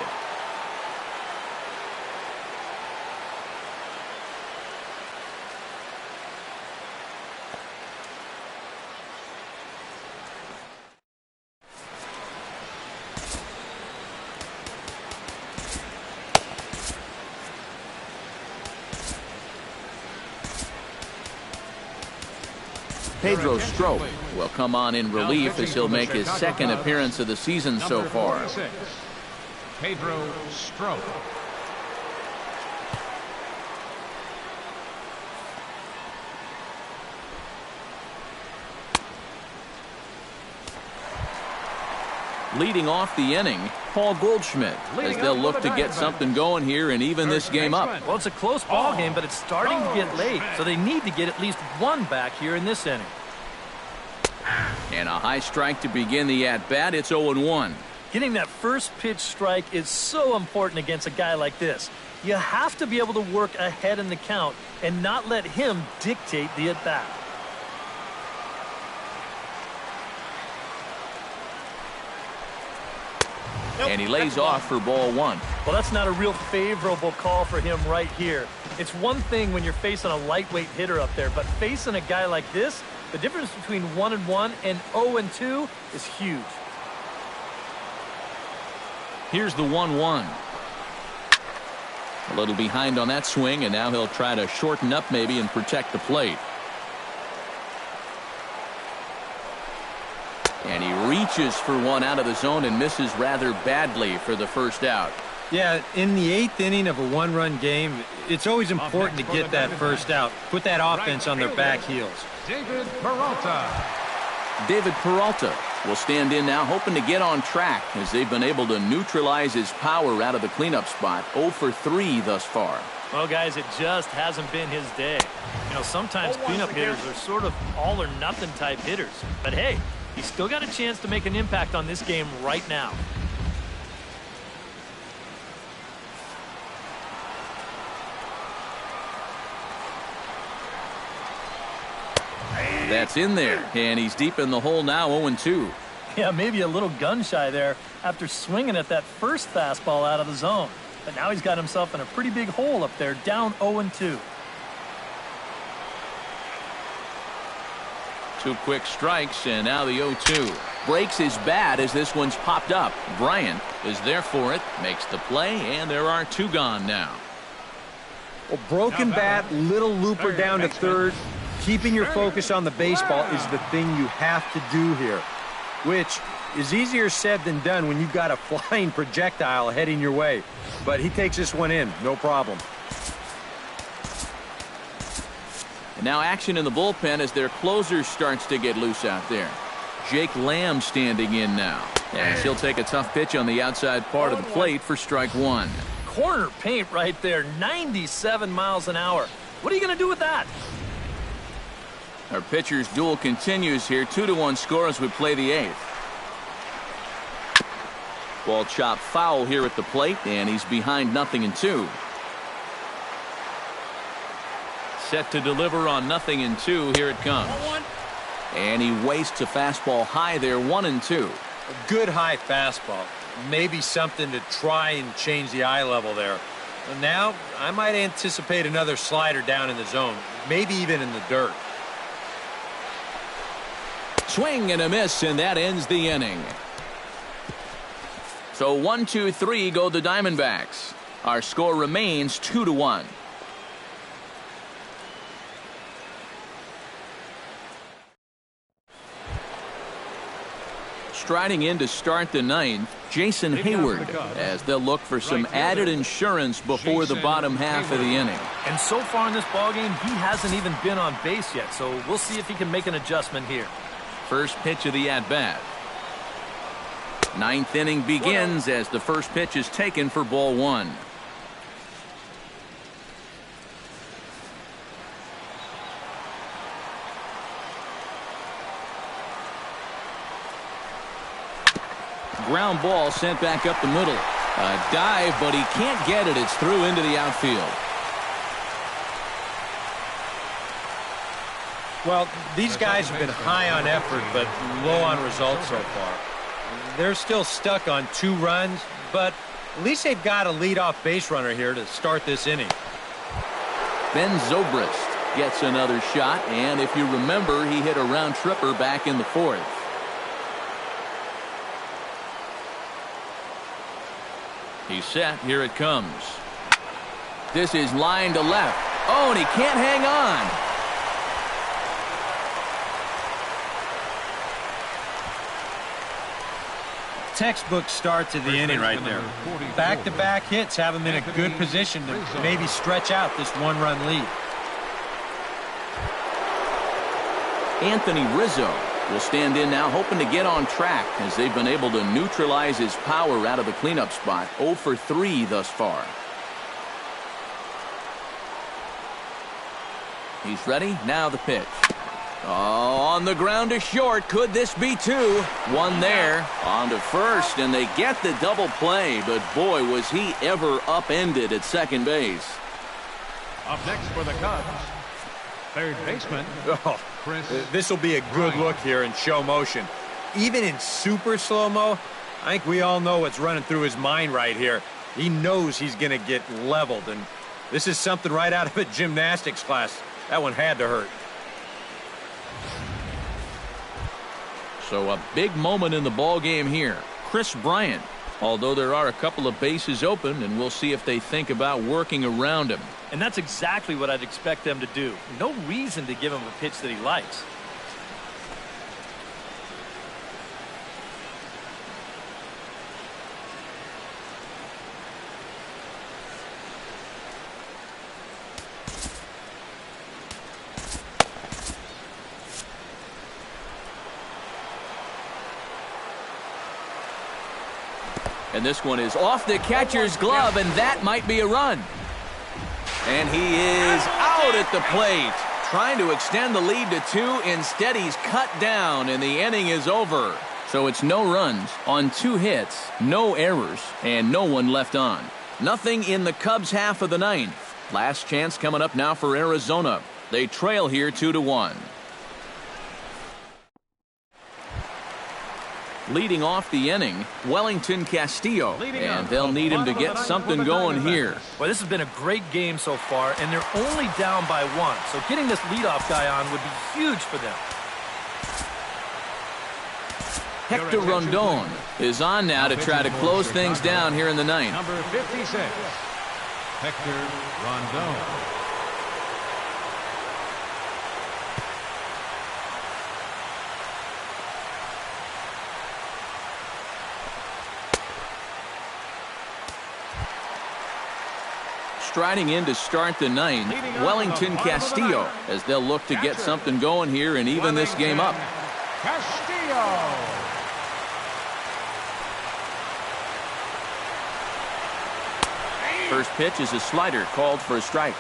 Pedro Strop will come on in relief as he'll make his second appearance of the season so far. Pedro Strop. Leading off the inning, Paul Goldschmidt, as they'll look to get something going here and even this game up. Well, it's a close ball game, but it's starting to get late, so they need to get at least 1 back here in this inning. And a high strike to begin the at-bat. It's 0-1. Getting that first pitch strike is so important against a guy like this. You have to be able to work ahead in the count and not let him dictate the at-bat. And he lays off for ball 1. Well, that's not a real favorable call for him right here. It's one thing when you're facing a lightweight hitter up there, but facing a guy like this, the difference between 1-1 and 0-2 is huge. Here's the 1-1. A little behind on that swing, and now he'll try to shorten up maybe and protect the plate. And he reaches for one out of the zone and misses rather badly for the first out. Yeah, in the 8th inning of a 1-run game, it's always important to get that first out. Put that offense on their back heels. David Peralta. David Peralta will stand in now, hoping to get on track as they've been able to neutralize his power out of the cleanup spot. 0 for 3 thus far. Well, guys, it just hasn't been his day. You know, sometimes cleanup hitters are sort of all or nothing type hitters. But hey, he's still got a chance to make an impact on this game right now. That's in there, and he's deep in the hole now, 0-2. Yeah, maybe a little gun shy there after swinging at that first fastball out of the zone. But now he's got himself in a pretty big hole up there, down 0-2. Two quick strikes, and now the 0-2. Breaks his bat as this one's popped up. Bryant is there for it, makes the play, and there are two gone now. Well, broken bat, little looper down to third. Keeping your focus on the baseball is the thing you have to do here, which is easier said than done when you've got a flying projectile heading your way. But he takes this one in, no problem. And now action in the bullpen as their closer starts to get loose out there. Jake Lamb standing in now. And he'll take a tough pitch on the outside part of the plate for strike one. Corner paint right there, 97 miles an hour. What are you going to do with that? Our pitcher's duel continues here. 2-1 score as we play the eighth. Ball chopped foul here at the plate, and he's behind 0-2. Set to deliver on 0-2. Here it comes. And he wastes a fastball high there, 1-2. A good high fastball. Maybe something to try and change the eye level there. And now I might anticipate another slider down in the zone, maybe even in the dirt. Swing and a miss, and that ends the inning. So 1-2-3 go the Diamondbacks. Our score remains 2-1. Striding in to start the ninth, Jason Hayward, as they'll look for some added insurance before the bottom half of the inning. And so far in this ballgame, he hasn't even been on base yet, so we'll see if he can make an adjustment here. First pitch of the at-bat. Ninth inning begins as the first pitch is taken for ball one. Ground ball sent back up the middle. A dive, but he can't get it. It's through into the outfield. Well, these guys have been high on effort, but low on results so far. They're still stuck on 2 runs, but at least they've got a leadoff base runner here to start this inning. Ben Zobrist gets another shot, and if you remember, he hit a round tripper back in the fourth. He's set. Here it comes. This is line to left. Oh, and he can't hang on. Textbook start to the inning right there. Back-to-back hits have him in a good position to maybe stretch out this 1-run lead. Anthony Rizzo will stand in now, hoping to get on track as they've been able to neutralize his power out of the cleanup spot. 0 for 3 thus far. He's ready. Now the pitch. Oh, on the ground to short. Could this be 2? One there. On to first, and they get the double play. But boy, was he ever upended at second base. Up next for the Cubs, third baseman. Oh, this will be a good look here in show motion. Even in super slow-mo, I think we all know what's running through his mind right here. He knows he's going to get leveled, and this is something right out of a gymnastics class. That one had to hurt. So a big moment in the ball game here. Chris Bryant, although there are a couple of bases open, and we'll see if they think about working around him. And that's exactly what I'd expect them to do. No reason to give him a pitch that he likes. And this one is off the catcher's glove, and that might be a run. And he is out at the plate, trying to extend the lead to 2. Instead, he's cut down, and the inning is over. So it's no runs on 2 hits, no errors, and no one left on. Nothing in the Cubs' half of the ninth. Last chance coming up now for Arizona. They trail here 2-1. Leading off the inning, Wellington Castillo, and they'll need him to get something going here. Well, this has been a great game so far, and they're only down by 1, so getting this leadoff guy on would be huge for them. Hector Rondon is on now to try to close things down here in the ninth. Number 56, Hector Rondon. Striding in to start the ninth, Wellington Castillo, as they'll look to get something going here and even this game up. Castillo. First pitch is a slider called for a strike.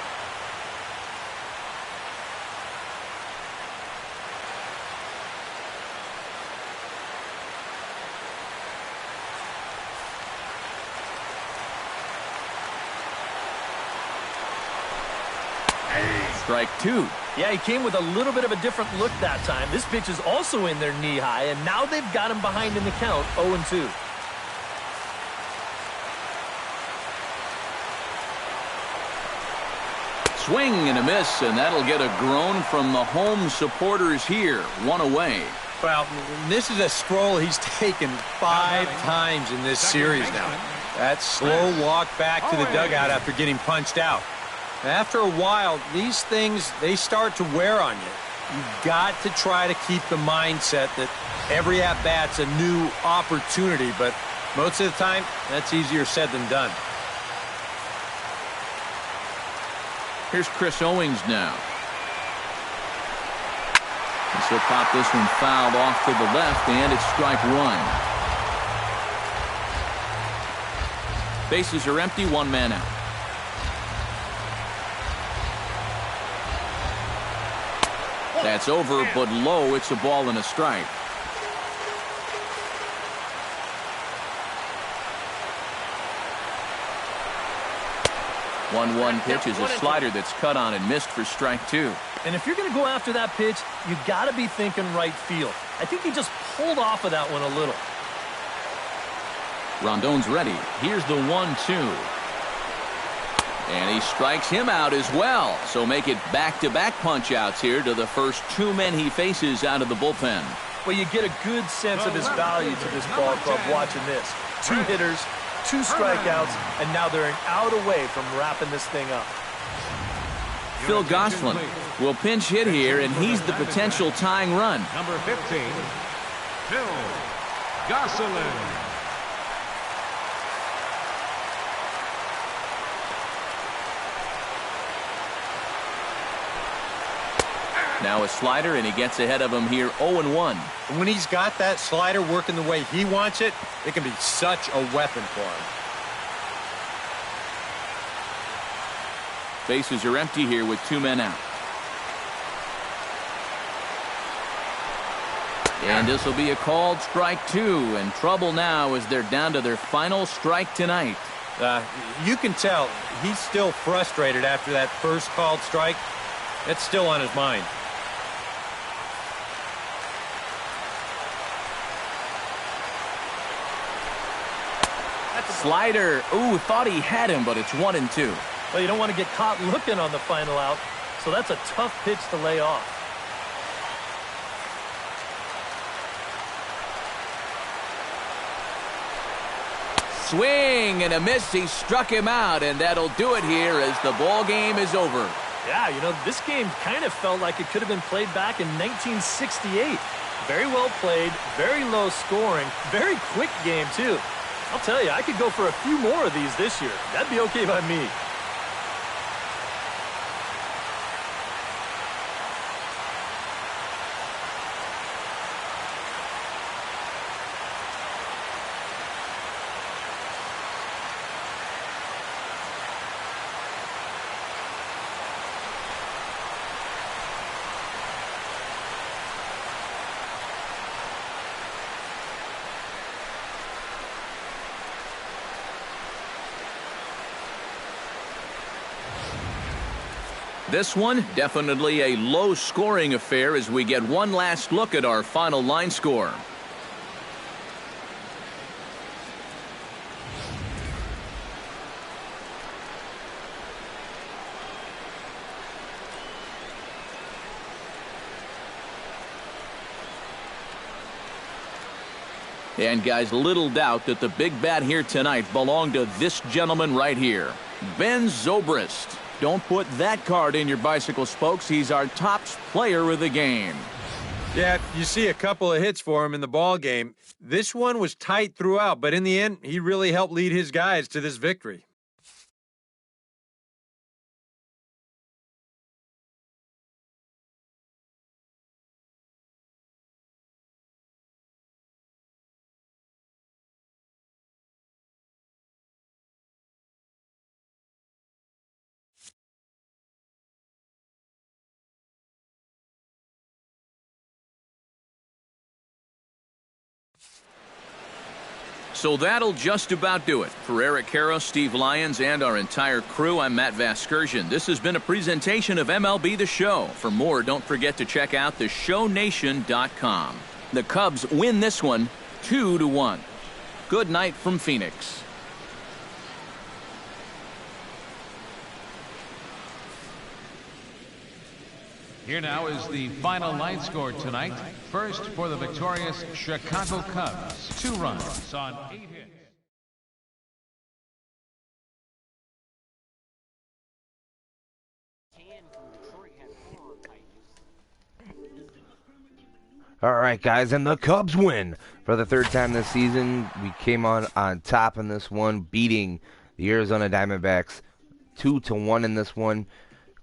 Strike 2. Yeah, he came with a little bit of a different look that time. This pitch is also in their knee high, and now they've got him behind in the count, 0-2. Swing and a miss, and that'll get a groan from the home supporters here. 1 away. Well, this is a stroll he's taken 5 times in this series now. That slow walk back to the dugout after getting punched out. After a while, these things, they start to wear on you. You've got to try to keep the mindset that every at-bat's a new opportunity, but most of the time, that's easier said than done. Here's Chris Owings now. And she'll pop this one fouled off to the left, and it's strike 1. Bases are empty, 1 man out. That's over, but low. It's a ball and a strike. One pitch is a slider that's cut on and missed for strike 2. And if you're going to go after that pitch, you got to be thinking right field. I think he just pulled off of that one a little. Rondon's ready. Here's the 1-2. And he strikes him out as well. So make it back-to-back punch-outs here to the first 2 men he faces out of the bullpen. Well, you get a good sense of his value to this ball club watching this. 2 hitters, 2 strikeouts, and now they're an out away from wrapping this thing up. Phil Gosselin will pinch hit here, and he's the potential tying run. Number 15, Phil Gosselin. Now a slider, and he gets ahead of him here 0-1. And when he's got that slider working the way he wants it, it can be such a weapon for him. Bases are empty here with 2 men out. And this will be a called strike 2, and trouble now as they're down to their final strike tonight. You can tell he's still frustrated after that first called strike. That's still on his mind. Slider. Ooh, thought he had him, but it's 1-2. Well, you don't want to get caught looking on the final out, so that's a tough pitch to lay off. Swing and a miss. He struck him out, and that'll do it here as the ball game is over. Yeah, you know, this game kind of felt like it could have been played back in 1968. Very well played, very low scoring, very quick game, too. I'll tell you, I could go for a few more of these this year. That'd be okay by me. This one, definitely a low-scoring affair as we get one last look at our final line score. And guys, little doubt that the big bat here tonight belonged to this gentleman right here, Ben Zobrist. Don't put that card in your bicycle spokes. He's our top player of the game. Yeah, you see a couple of hits for him in the ball game. This one was tight throughout, but in the end, he really helped lead his guys to this victory. So that'll just about do it. For Eric Caro, Steve Lyons, and our entire crew, I'm Matt Vasgersian. This has been a presentation of MLB The Show. For more, don't forget to check out theshownation.com. The Cubs win this one 2-1. Good night from Phoenix. Here now is the final line score tonight. First for the victorious Chicago Cubs, 2 runs on 8 hits. All right, guys, and the Cubs win for the 3rd time this season. We came on top in this one, beating the Arizona Diamondbacks 2-1 in this one.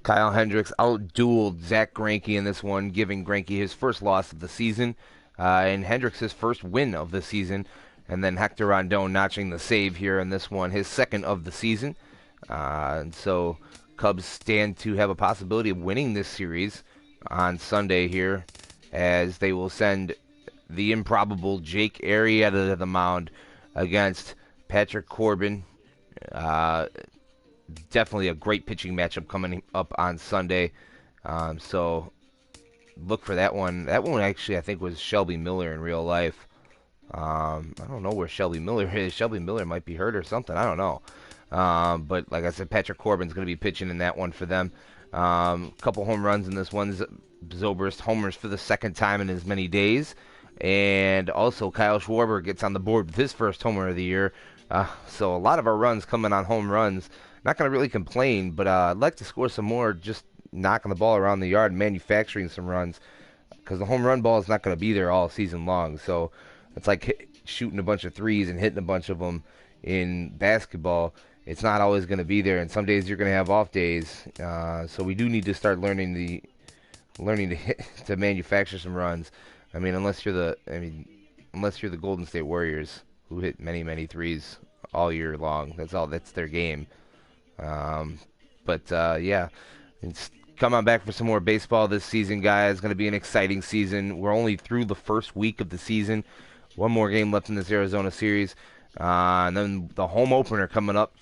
Kyle Hendricks outdueled Zach Greinke in this one, giving Greinke his first loss of the season, and Hendricks his first win of the season, and then Hector Rondon notching the save here in this one, his second of the season. And so Cubs stand to have a possibility of winning this series on Sunday here, as they will send the improbable Jake Arrieta to the mound against Patrick Corbin. Definitely a great pitching matchup coming up on Sunday. So look for that one. That one actually I think was Shelby Miller in real life. I don't know where Shelby Miller is. Shelby Miller might be hurt or something. I don't know. But like I said, Patrick Corbin's going to be pitching in that one for them. Couple home runs in this one. Zobrist homers for the 2nd time in as many days. And also Kyle Schwarber gets on the board with his first homer of the year. So a lot of our runs coming on home runs. Not going to really complain, but I'd like to score some more, just knocking the ball around the yard and manufacturing some runs, because the home run ball is not going to be there all season long. So it's like shooting a bunch of threes and hitting a bunch of them in basketball. It's not always going to be there, and some days you're going to have off days. So we do need to start learning to hit, to manufacture some runs. I mean, unless you're the Golden State Warriors, who hit many threes all year long. That's their game. Yeah, come on back for some more baseball this season, guys. It's going to be an exciting season. We're only through the first week of the season. One more game left in this Arizona series. And then the home opener coming up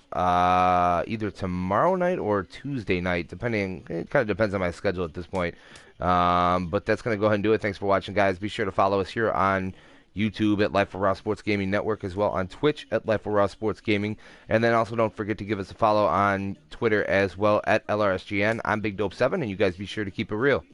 either tomorrow night or Tuesday night, depending. It kind of depends on my schedule at this point. But that's going to go ahead and do it. Thanks for watching, guys. Be sure to follow us here on YouTube at Life of Raw Sports Gaming Network, as well on Twitch at Life of Raw Sports Gaming. And then also don't forget to give us a follow on Twitter as well at LRSGN. I'm Big Dope 7, and you guys be sure to keep it real.